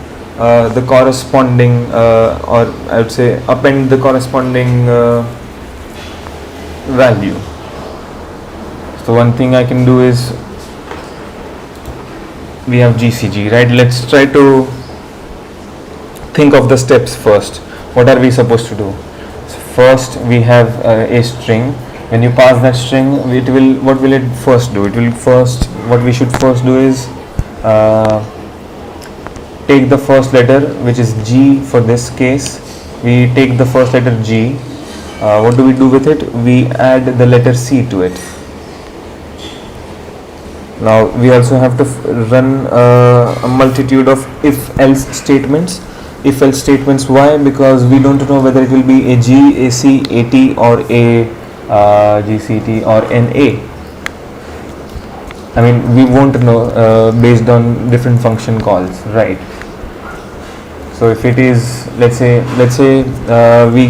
the corresponding or I would say append the corresponding value. So one thing I can do is, we have GCG, right? Let's try to think of the steps first. What are we supposed to do? So first we have a string. When you pass that string, what will it first do? What we should first do is take the first letter, which is G for this case. We take the first letter G. What do we do with it? We add the letter C to it. Now we also have to run a multitude of if-else statements. If-else statements, why? Because we don't know whether it will be a G, a C, a T, or a GCT or an A. I mean, we won't know based on different function calls, right? So if it is, let's say we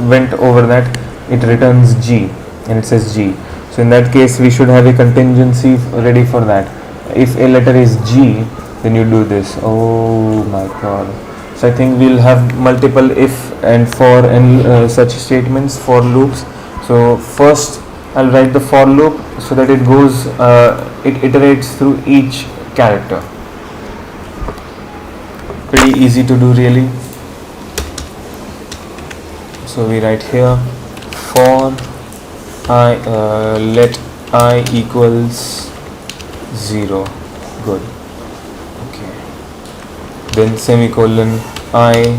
went over that, it returns G and it says G. So in that case, we should have a contingency ready for that. If a letter is G, then you do this. Oh my god. So I think we'll have multiple if and for and such statements, for loops. So first I'll write the for loop so that it goes, it iterates through each character. Pretty easy to do, really. So we write here for I let I equals 0. Good. Okay. Then semicolon I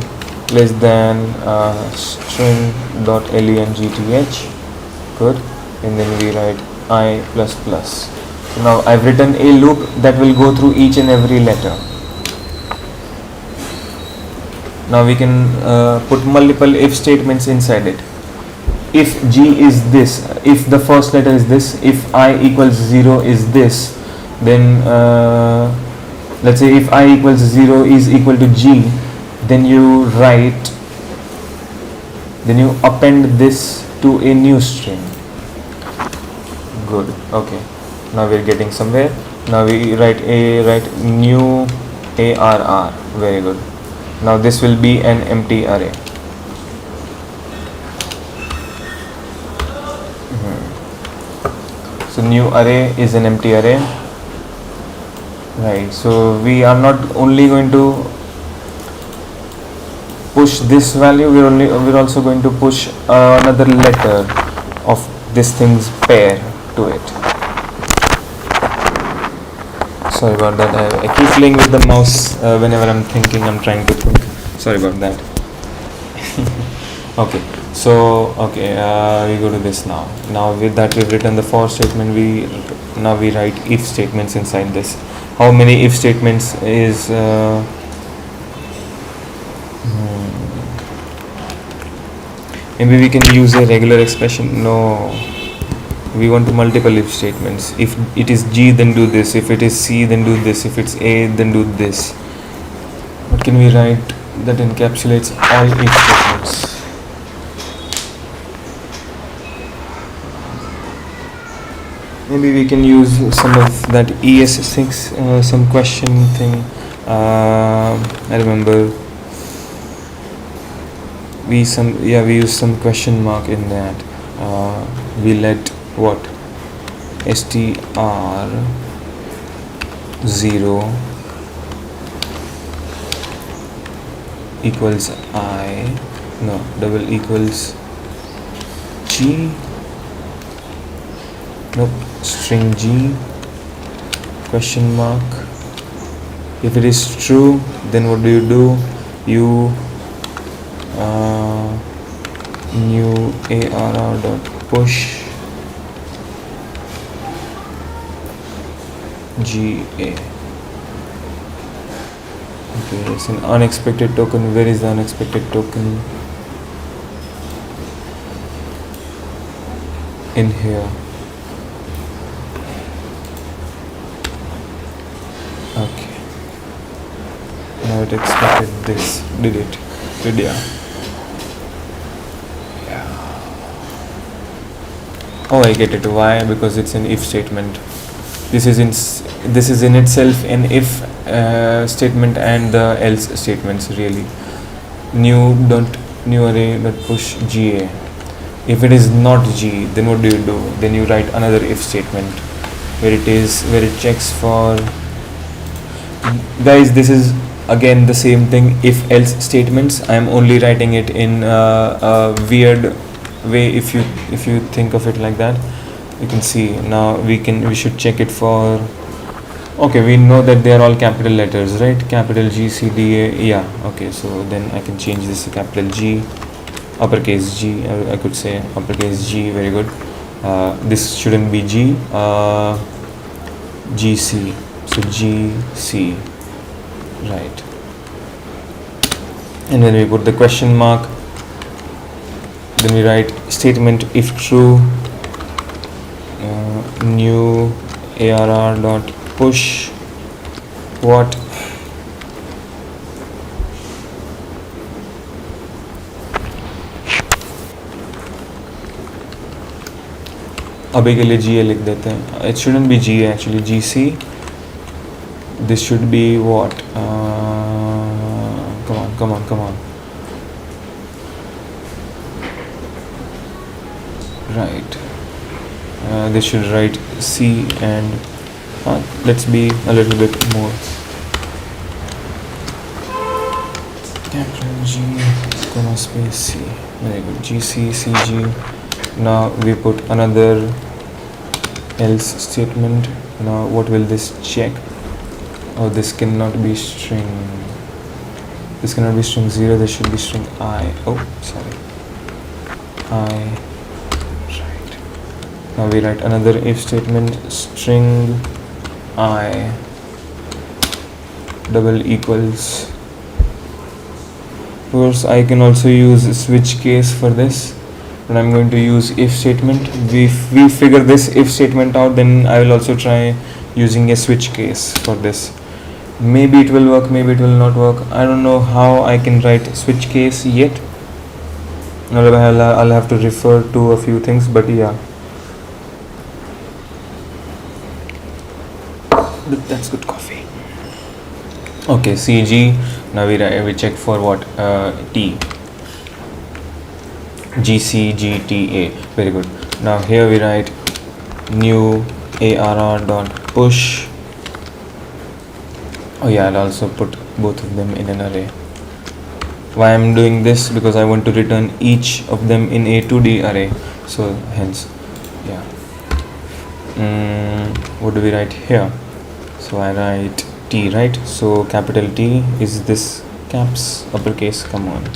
less than string dot length. Good. And then we write I plus plus. So now I've written a loop that will go through each and every letter. Now we can put multiple if statements inside it. If G is this, if the first letter is this, if I equals 0 is this, then let's say if I equals 0 is equal to G, then you append this to a new string. Good. Okay. Now we're getting somewhere. Now we write new ARR. Very good. Now this will be an empty array. So new array is an empty array, right? So we are not only going to push this value, we're also going to push another letter of this thing's pair to it. Sorry about that. I keep playing with the mouse whenever I'm trying to think. Sorry about that. Okay. So we go to this now. Now with that we've written the for statement. Now we write if statements inside this. How many if statements is maybe we can use a regular expression. No, we want multiple if statements. If it is G, then do this. If it is C, then do this. If it's A, then do this. What can we write that encapsulates all if statements? Maybe we can use some of that ES6, some question thing. I remember we use some question mark in that. we let what str0 equals I, no, double equals G, nope, string G, question mark. If it is true, then what do? You new arr dot push GA. Okay, it's an unexpected token. Where is the unexpected token? In here. Okay. Now it expected this. Did it? Yeah. Oh, I get it. Why? Because it's an if statement. This is in itself an if statement and the else statements really. New array dot push GA. If it is not G, then what do? Then you write another if statement where it checks for. Guys, this is again the same thing, if else statements. I am only writing it in a weird way. If you think of it like that, you can see. Now we should check it for. Okay, we know that they are all capital letters, right? Capital G, C, D, A. Yeah. Okay, so then I can change this to capital G, uppercase G. I could say uppercase G. Very good. This shouldn't be G. GC. So GC. Right. And then we put the question mark. Then we write statement if true. New arr dot push what अभी के लिए GA लिख देते हैं. It shouldn't be GA actually. GC. This should be what? Come on. Right. They should write C and let's be a little bit more. Capital G, comma space C. Very good. GC, CG. Now we put another else statement. Now what will this check? Oh, this cannot be string. This cannot be string 0. This should be string I. Oh, sorry. I. Right. Now we write another if statement. String I double equals. Of course, I can also use switch case for this, but I'm going to use if statement. If we figure this if statement out, then I will also try using a switch case for this. Maybe it will work, maybe it will not work. I don't know how I can write switch case yet. I'll have to refer to a few things, but yeah. That's good coffee. Okay, CG. Now we check for what? T. GC, GTA. Very good. Now here we write new arr dot push. Oh yeah, I'll also put both of them in an array. Why I'm doing this? Because I want to return each of them in a 2D array. So hence, yeah. What do we write here? So I write T, right? So capital T is this caps, uppercase, come on.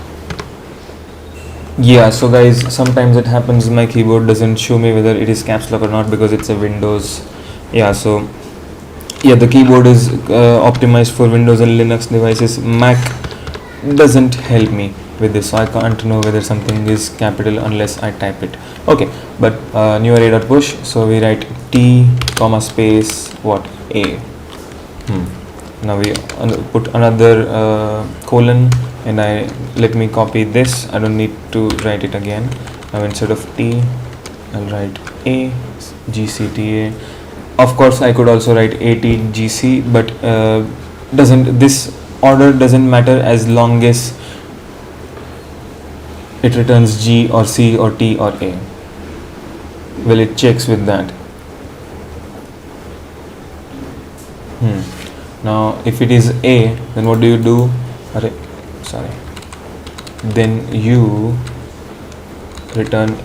Yeah, so guys, sometimes it happens my keyboard doesn't show me whether it is caps lock or not because it's a Windows. Yeah, so yeah, the keyboard is optimized for Windows and Linux devices. Mac doesn't help me with this, so I can't know whether something is capital unless I type it. Okay, but new array dot push. So we write T comma space what A. Now we put another colon, and let me copy this. I don't need to write it again. Now instead of T, I'll write A, GCTA. Of course, I could also write ATGC, but this order doesn't matter as long as it returns G or C or T or A. Well, it checks with that. Now if it is A, then what do you do? Sorry. Then you return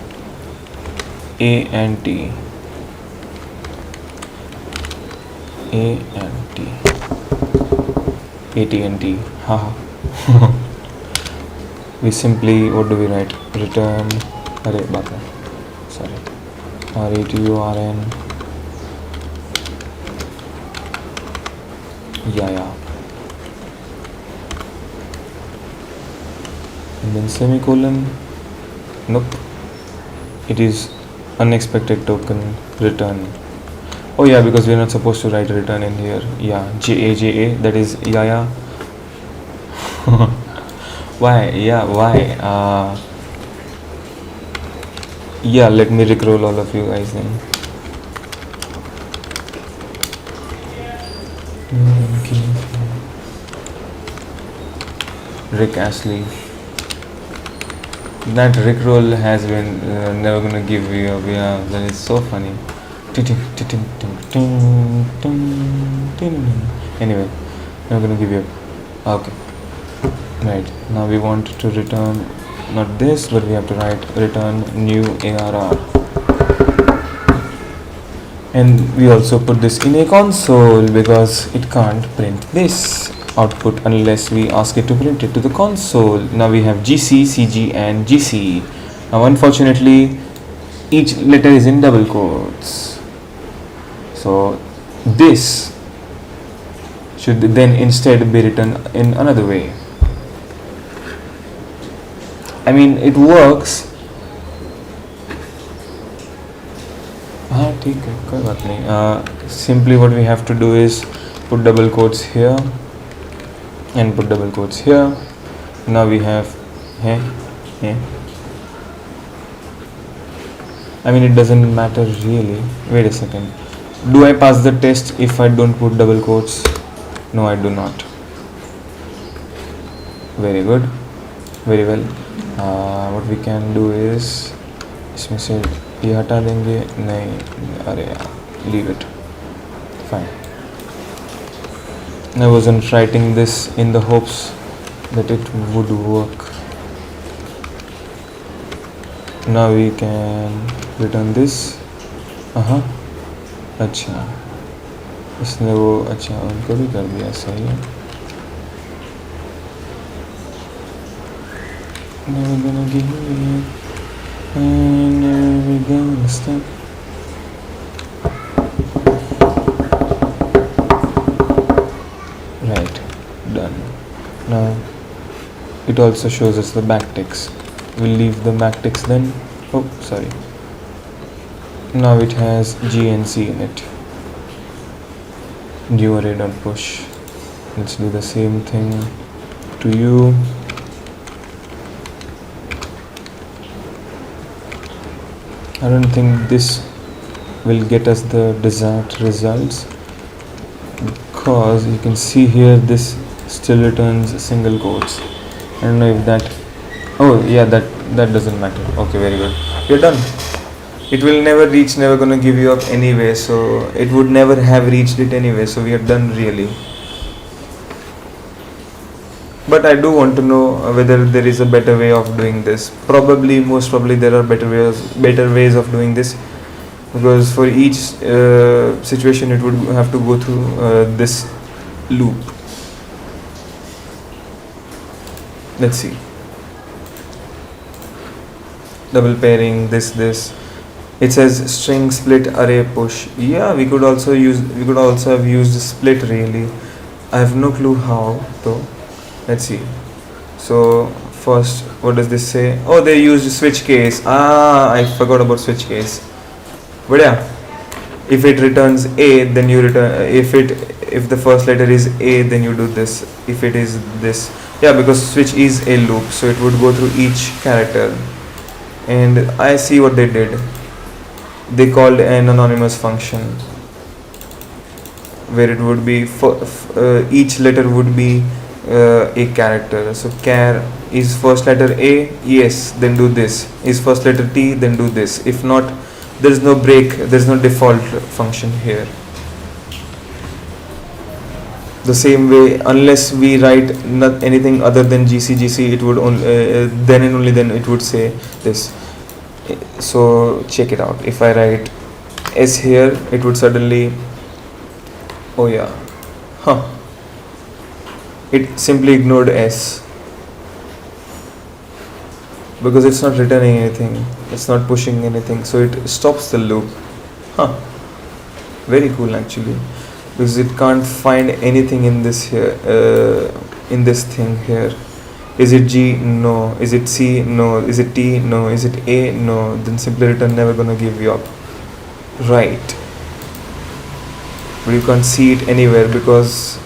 A and T. A and T. AT&T. Haha. We simply, what do we write? Return. Sorry. RETURN. Yeah. And then semicolon. Nope. It is unexpected token return. Oh yeah, because we are not supposed to write return in here. Yeah, JA, that is yeah. Why? Yeah, why? Yeah, let me rickroll all of you guys then. Rick Astley. That rickroll has been never gonna give you up. Yeah, that is so funny. Anyway, never gonna give you up. Okay. Right, now we want to return not this, but we have to write return new ARR. And we also put this in a console because it can't print this output unless we ask it to print it to the console. Now we have GC, CG and GC. Now unfortunately each letter is in double quotes. So this should then instead be written in another way. I mean, it works. Simply what we have to do is put double quotes here and put double quotes here. Now we have I mean, it doesn't matter really. Wait a second. Do I pass the test if I don't put double quotes? No, I do not. Very good. Very well. What we can do is इसमें से ये हटा देंगे. नहीं, अरे यार, leave it. Fine. I wasn't writing this in the hopes that it would work. Now we can return this. अच्छा, इसने वो अच्छा उनको भी कर दिया. सही है. Never gonna give you up. I'm never gonna stop. Right, done. Now it also shows us the backticks. We'll leave the backticks then. Oh, sorry. Now it has G and C in it. New array.push. Let's do the same thing to you. I don't think this will get us the desired results because you can see here this still returns single quotes. I don't know if that, oh yeah, that doesn't matter. Okay, very good. You're done. It will never reach, never gonna give you up anyway, so it would never have reached it anyway, so we are done really. But I do want to know whether there is a better way of doing this. Probably, most probably there are better ways of doing this, because for each situation it would have to go through this loop. Let's see. Double pairing, this. It says string split array push. Yeah, we could also have used split really. I have no clue how though. Let's see. So first, what does this say? Oh, they used switch case. I forgot about switch case. But yeah, if it returns A, then you return. If the first letter is A, then you do this. If it is this, yeah, because switch is a loop, so it would go through each character. And I see what they did. They called an anonymous function where it would be each letter would be a character. So char is first letter A, yes, then do this. Is first letter T, then do this. If not, there is no break, there is no default function here. The same way, unless we write not anything other than GC, it would only then and only then it would say this. So check it out. If I write S here, it would suddenly, oh yeah, it simply ignored S because it's not returning anything, it's not pushing anything, so it stops the loop. Very cool actually, because it can't find anything in this here, in this thing here. Is it G? No. Is it C? No. Is it T? No. Is it A? No. Then simply return, never gonna give you up. Right. But you can't see it anywhere because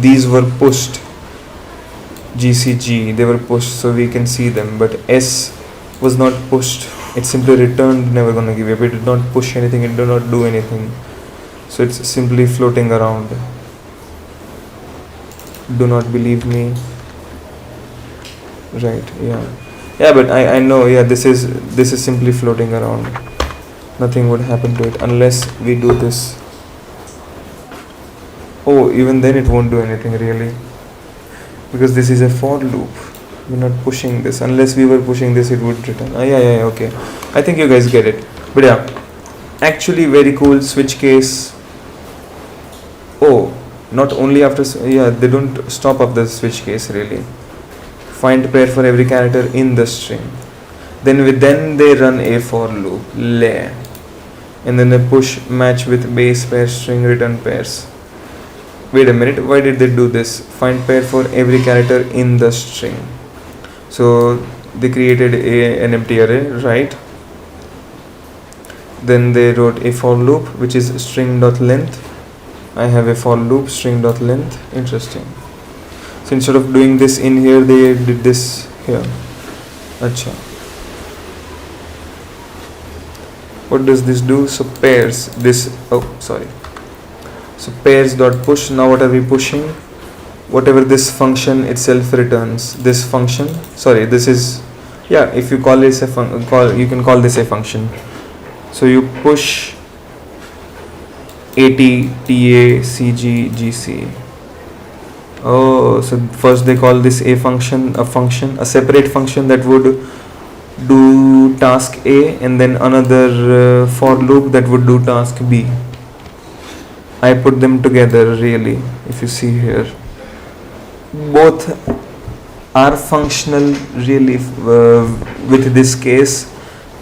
these were pushed. GCG, they were pushed, so we can see them. But S was not pushed. It simply returned, never gonna give you up. It did not push anything. It did not do anything. So it's simply floating around. Do not believe me. Right, yeah, but I know, yeah, this is simply floating around. Nothing would happen to it unless we do this. Oh, even then it won't do anything really, because this is a for loop. We're not pushing this. Unless we were pushing this, it would return. Yeah, okay, I think you guys get it. But yeah, actually very cool switch case. Oh, not only after, yeah, they don't stop up the switch case really. Find pair for every character in the string. Then they run a for loop, and then they push match with base pair string return pairs. Wait a minute, why did they do this? Find pair for every character in the string. So they created an empty array, right? Then they wrote a for loop, which is string.length. I have a for loop string.length. Interesting. So instead of doing this in here, they did this here. Acha. What does this do? So pairs this. Oh, sorry. So pairs dot push. Now what are we pushing? Whatever this function itself returns. This function. Sorry, this is, yeah. If you call this you can call this a function. So you push AT, TA, CG, GC. Oh, so first they call this a separate function that would do task A, and then another for loop that would do task B. I put them together really, if you see here. Both are functional really with this case,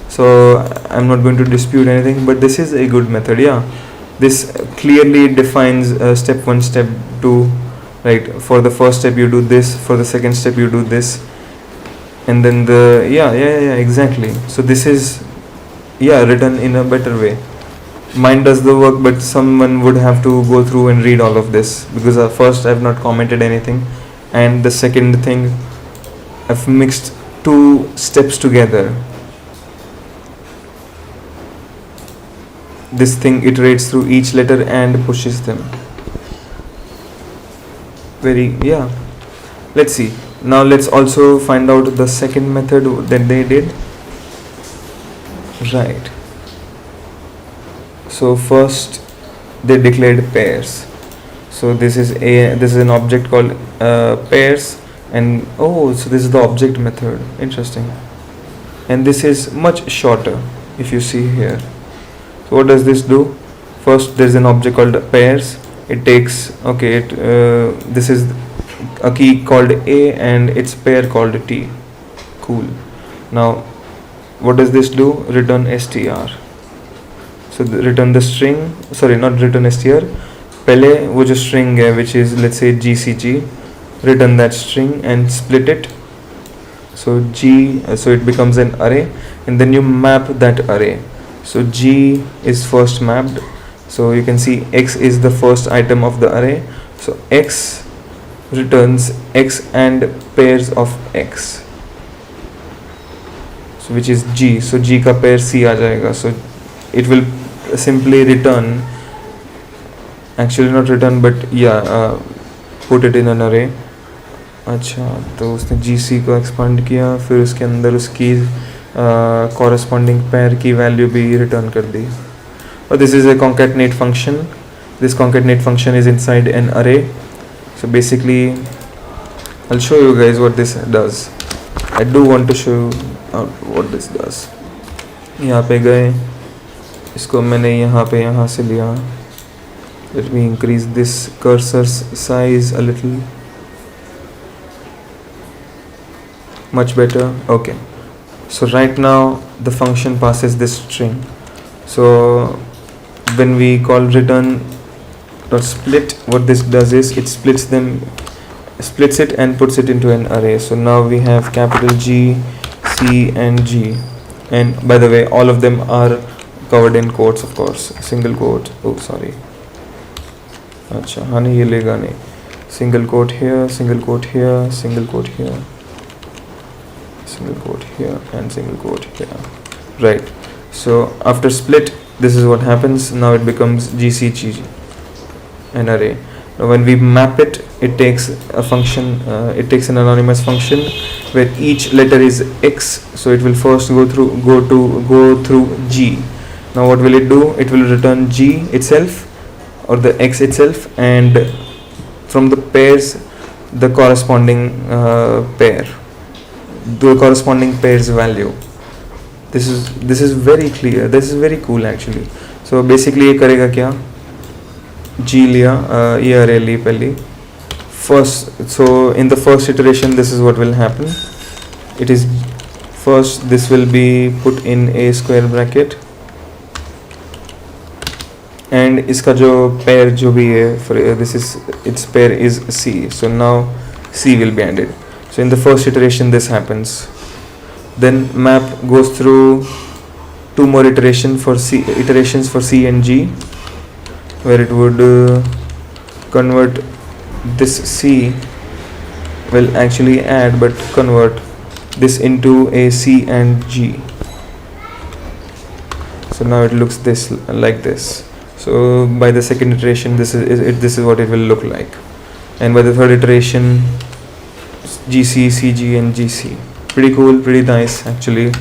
so I'm not going to dispute anything, but this is a good method, yeah. This clearly defines step 1, step 2. Right, for the first step you do this, for the second step you do this, and then the exactly. So this is written in a better way. Mine does the work, but someone would have to go through and read all of this, because first I've not commented anything, and the second thing, I've mixed 2 steps together. This thing iterates through each letter and pushes them. Let's see. Now let's also find out the second method that they did. Right. So first they declared pairs. So this is an object called pairs, and so this is the object method. Interesting. And this is much shorter if you see here. So what does this do? First there's an object called pairs. It takes, this is a key called A and its pair called T. Cool. Now what does this do? Return str. So return the string, sorry, not return str, पहले वो जो string है, which is let's say GCG, return that string and split it. So so it becomes an array, and then you map that array. So G is first mapped. So you can see X is the first item of the array. So X returns X and pairs of X. So which is G. So G का pair C आ जाएगा. So it will simply return. Actually not return, but put it in an array. अच्छा, तो उसने GC को expand किया, फिर उसके अंदर उसकी corresponding pair की value भी return कर दी. Oh, this is a concatenate function. This concatenate function is inside an array. So basically I'll show you guys what this does. I do want to show you what this does. यहाँ पे गए, इसको मैंने यहाँ से लिया. Let me increase this cursor's size a little. Much better. Okay. So right now the function passes this string. So when we call return dot split, what this does is it splits it and puts it into an array. So now we have capital G, C and G, and by the way all of them are covered in quotes, of course. Single quote, oh sorry, acha hani ye lega nahi. Single quote here, single quote here, single quote here, single quote here and single quote here. Right, so after split this is what happens. Now it becomes GCG, an array. Now when we map it, it takes a function, it takes an anonymous function where each letter is X, so it will first go through G. Now what will it do? It will return G itself or the X itself, and from the pairs the corresponding pair, the corresponding pair's value. This is very clear. This is very cool actually. So basically ये करेगा क्या? G लिया, ये array ली पहली. First, so in the first iteration this is what will happen. It is first this will be put in a square bracket, and इसका जो pair जो भी है, for this is its pair is C. So now C will be added. So in the first iteration this happens. Then map goes through two more iterations for C and G, where it would convert this C, will actually add but convert this into a C and G. So now it looks this like this. So by the second iteration this is what it will look like, and by the third iteration GC, CG and GC. Pretty cool, pretty nice actually.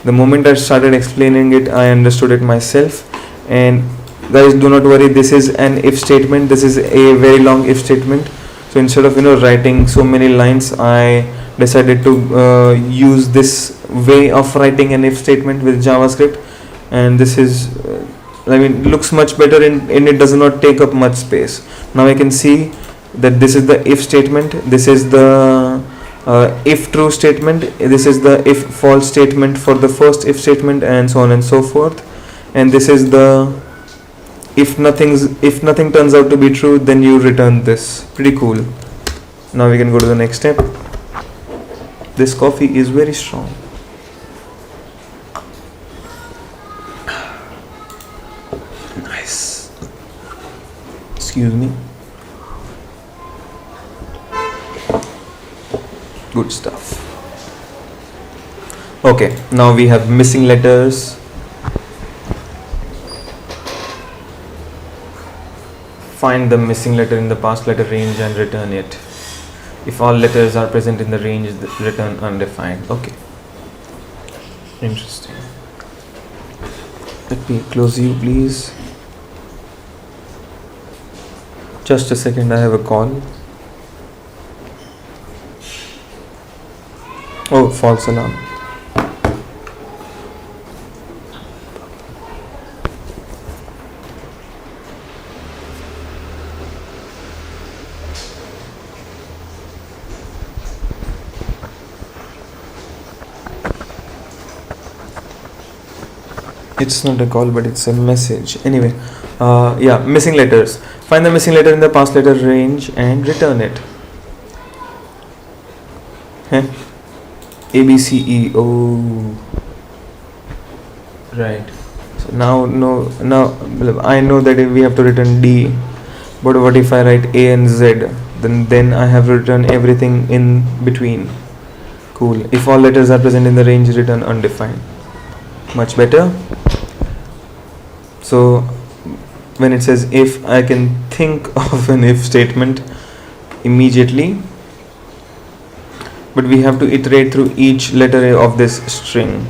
The moment I started explaining it, I understood it myself. And guys, do not worry, this is an if statement. This is a very long if statement. So instead of writing so many lines, I decided to use this way of writing an if statement with JavaScript, and this is looks much better and it does not take up much space. Now I can see that this is the if statement, this is the if true statement, this is the if false statement for the first if statement, and so on and so forth. And this is the if nothing turns out to be true, then you return this. Pretty cool. Now we can go to the next step. This coffee is very strong. Nice. Excuse me. Good stuff. Okay, now we have missing letters. Find the missing letter in the past letter range and return it. If all letters are present in the range, return undefined. Okay. Interesting. Let me close you, please. Just a second, I have a call. Oh, false alarm. It's not a call, but it's a message. Anyway, yeah, missing letters. Find the missing letter in the past letter range and return it. A, B, C, E. Oh, right. So now I know that we have to return D, but what if I write A and Z? Then I have to return everything in between. Cool. If all letters are present in the range, return undefined. Much better. So when it says if, I can think of an if statement immediately, but we have to iterate through each letter of this string.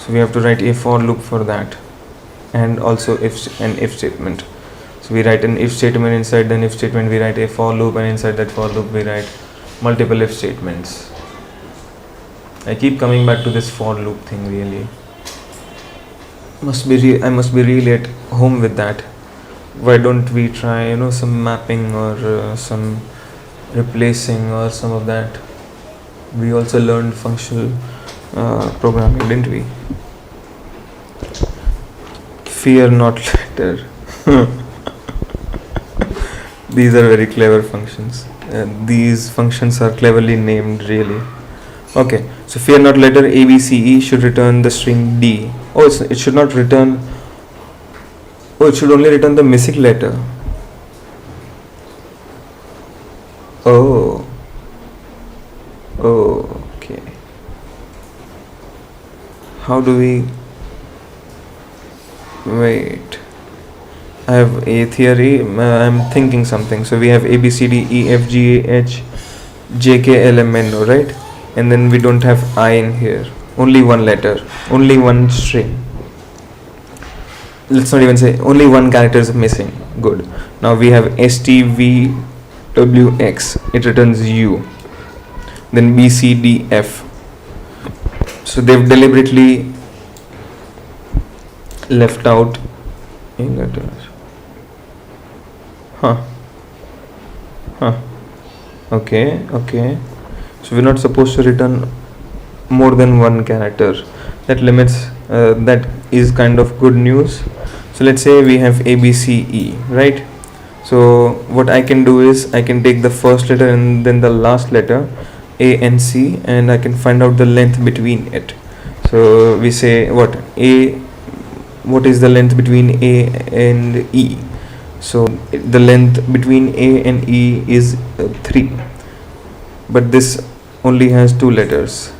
So we have to write a for loop for that, and also an if statement. So we write an if statement, inside the if statement we write a for loop, and inside that for loop we write multiple if statements. I keep coming back to this for loop thing really. I must be really at home with that. Why don't we try, some mapping or some replacing or some of that? We also learned functional programming, didn't we? Fear not letter. These are very clever functions. These functions are cleverly named really. Okay, so fear not letter ABCE should return the string D. Oh, it should not return. Oh, it should only return the missing letter. Oh. Okay. How do we... Wait. I have a theory. I'm thinking something. So we have A, B, C, D, E, F, G, H, J, K, L, M, N, O, right? And then we don't have I in here. Only one letter. Only one string. Let's not even say only one character is missing. Good. Now we have S, T, V, W, X. It returns U. Then B, C, D, F. So they've deliberately left out in letters. Okay. So we're not supposed to return more than one character. That limits, that is kind of good news. So let's say we have A, B, C, E, right? So what I can do is I can take the first letter and then the last letter, A and C, and I can find out the length between it. So we say what is the length between A and E? So the length between A and E is 3, but this only has 2 letters.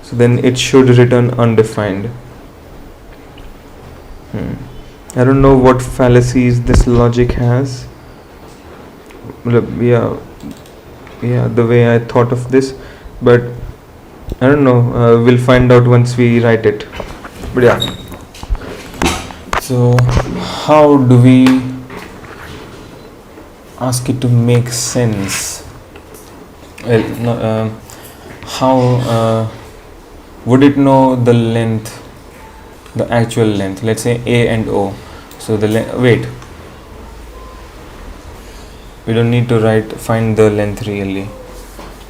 So then it should return undefined. I don't know what fallacies this logic has. Yeah, the way I thought of this, but I don't know. We'll find out once we write it. But yeah. So how do we ask it to make sense? Well, how would it know the length, the actual length? Let's say A and O. So the wait. We don't need to find the length really,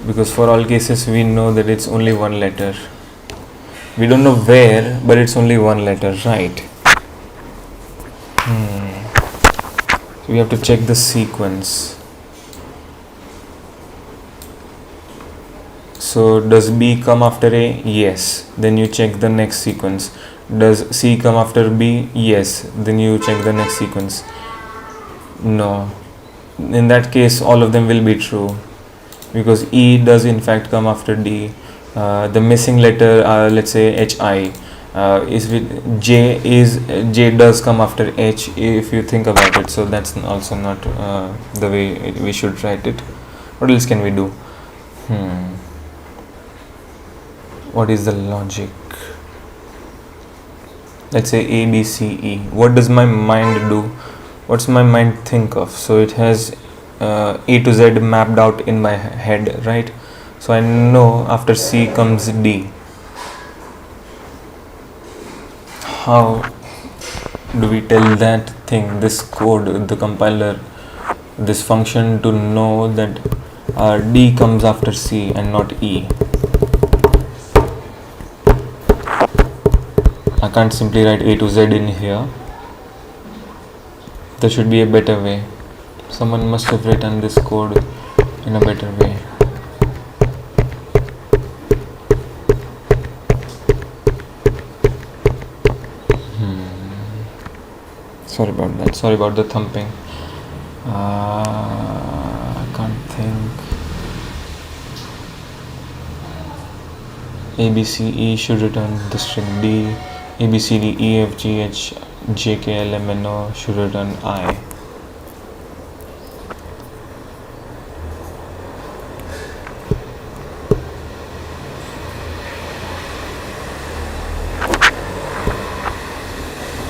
because for all cases we know that it's only one letter. We don't know where, but it's only one letter, right? So we have to check the sequence. So does B come after A? Yes. Then you check the next sequence. Does C come after B? Yes. Then you check the next sequence. No. In that case, all of them will be true, because E does in fact come after D. The missing letter, let's say HI, is with J does come after H if you think about it. So that's also not the way we should write it. What else can we do? What is the logic? Let's say A, B, C, E. What does my mind do? What's my mind think of? So it has A to Z mapped out in my head, right? So I know after C comes D. How do we tell that thing, this code, the compiler, this function to know that D comes after C and not E? I can't simply write A to Z in here. There should be a better way. Someone must have written this code in a better way. Sorry about that. Sorry about the thumping. I can't think. A, B, C, E should return the string D. A, B, C, D, E, F, G, H, J, K, L, M, N, O should return I.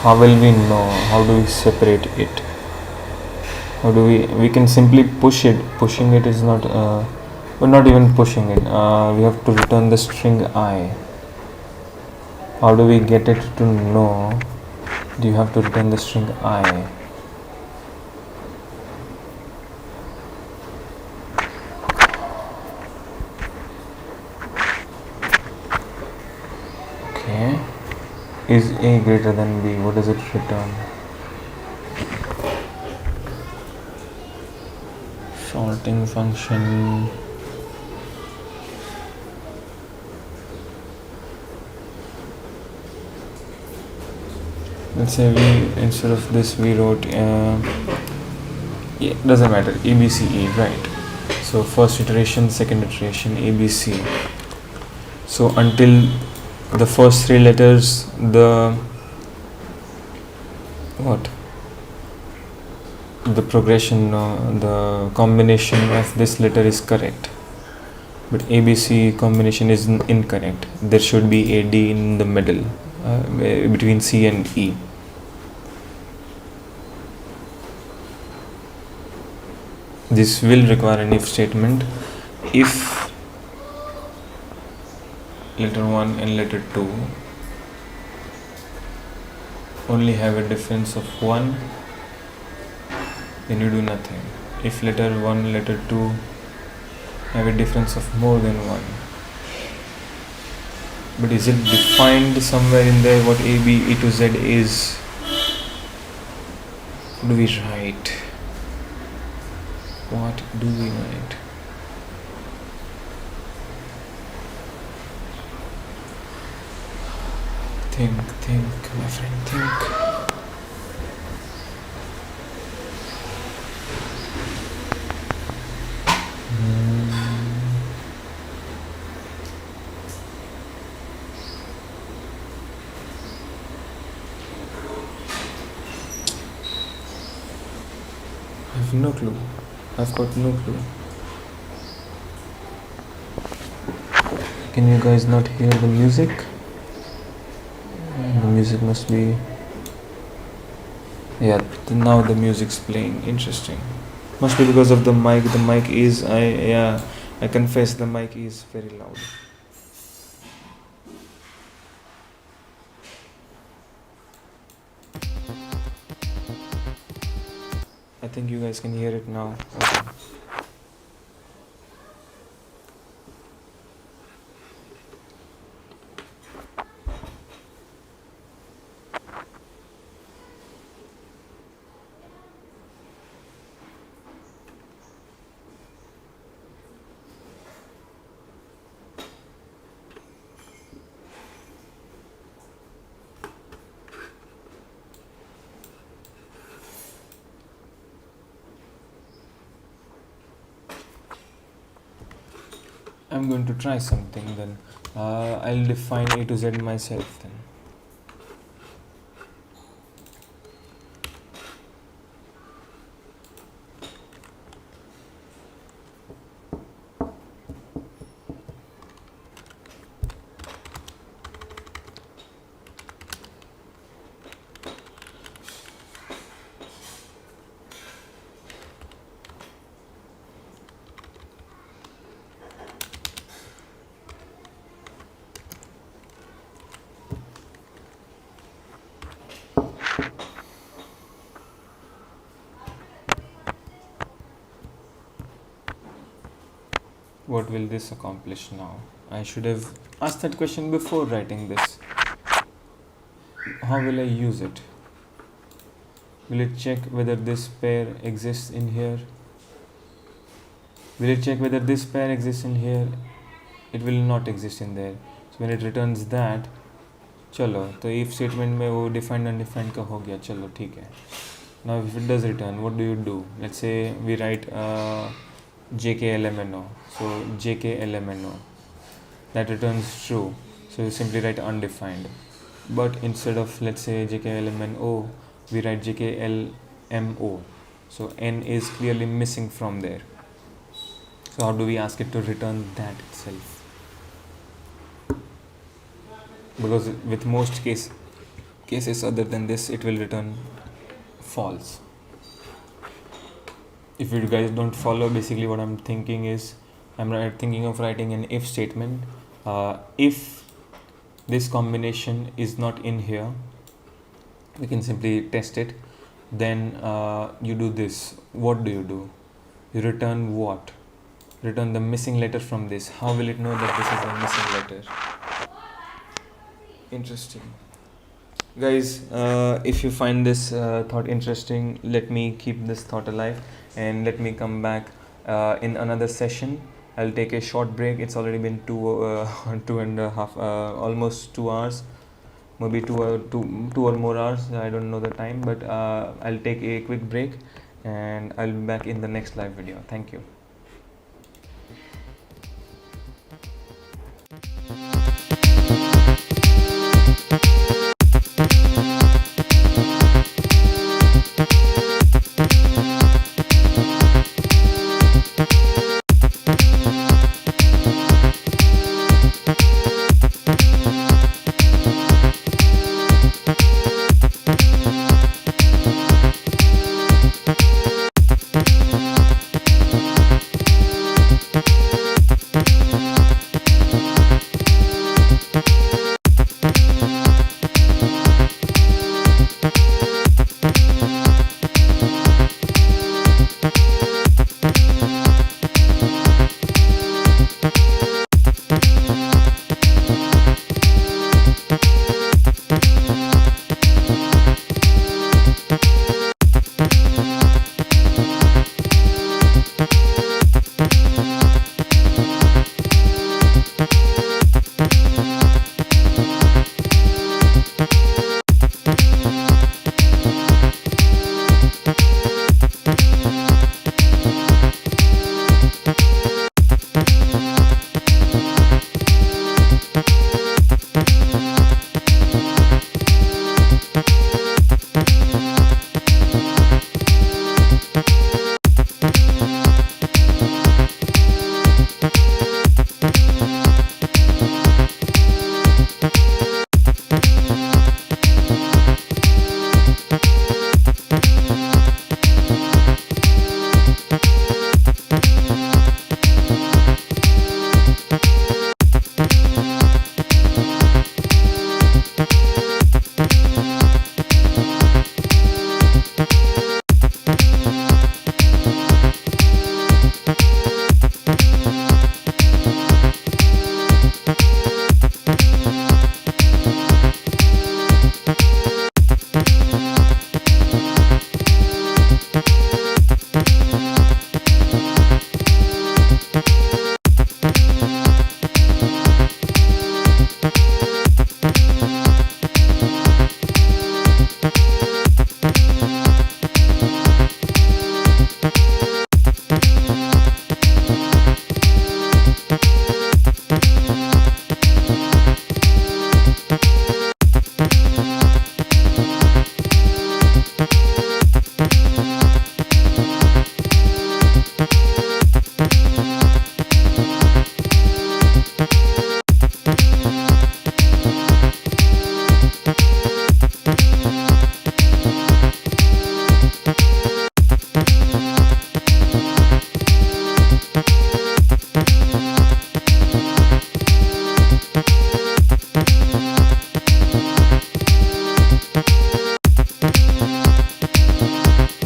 how will we know? How do we separate it? How do we can simply push it. Pushing it is not, we're not even pushing it. We have to return the string I. How do we get it to know? Do you have to return the string I? Okay. Is A greater than B? What does it return? Sorting function. Let's say instead of this we wrote yeah, doesn't matter, ABCE, right? So first iteration, second iteration, ABC. So until the first three letters, the progression, the combination of this letter is correct, but ABC combination is incorrect. There should be a D in the middle, between C and E. This will require an if statement. If letter 1 and letter 2 only have a difference of 1, then you do nothing. If letter 1, letter 2 have a difference of more than 1, but is it defined somewhere in there what A, B, E to Z is? What do we write? What do we write? Think, my friend, think. I have no clue. I've got no clue. Can you guys not hear the music? The music must be... Yeah, now the music's playing. Interesting. Must be because of the mic. The mic is... I confess the mic is very loud. I think you guys can hear it now. Okay. I'm going to try something then. I'll define A to Z myself then. What will this accomplish now? I should have asked that question before writing this. How will I use it? Will it check whether this pair exists in here? Will it check whether this pair exists in here? It will not exist in there. So when it returns that, चलो तो if statement में वो defined undefined का हो गया, चलो ठीक है. Now if it does return, what do you do? Let's say we write JKLMNO. So JKLMNO, that returns true. So you simply write undefined. But instead of, let's say, JKLMNO, we write JKLMO. So N is clearly missing from there. So how do we ask it to return that itself? Because with most cases, cases other than this, it will return false. If you guys don't follow, basically what I'm thinking is thinking of writing an if statement. If this combination is not in here, we can simply test it. Then you do this. What do? You return what? Return the missing letter from this. How will it know that this is a missing letter? Interesting. Guys, if you find this thought interesting, let me keep this thought alive and let me come back in another session. I'll take a short break. It's already been 2.5, almost 2 hours, maybe two or more hours. I don't know the time, but I'll take a quick break and I'll be back in the next live video. Thank you.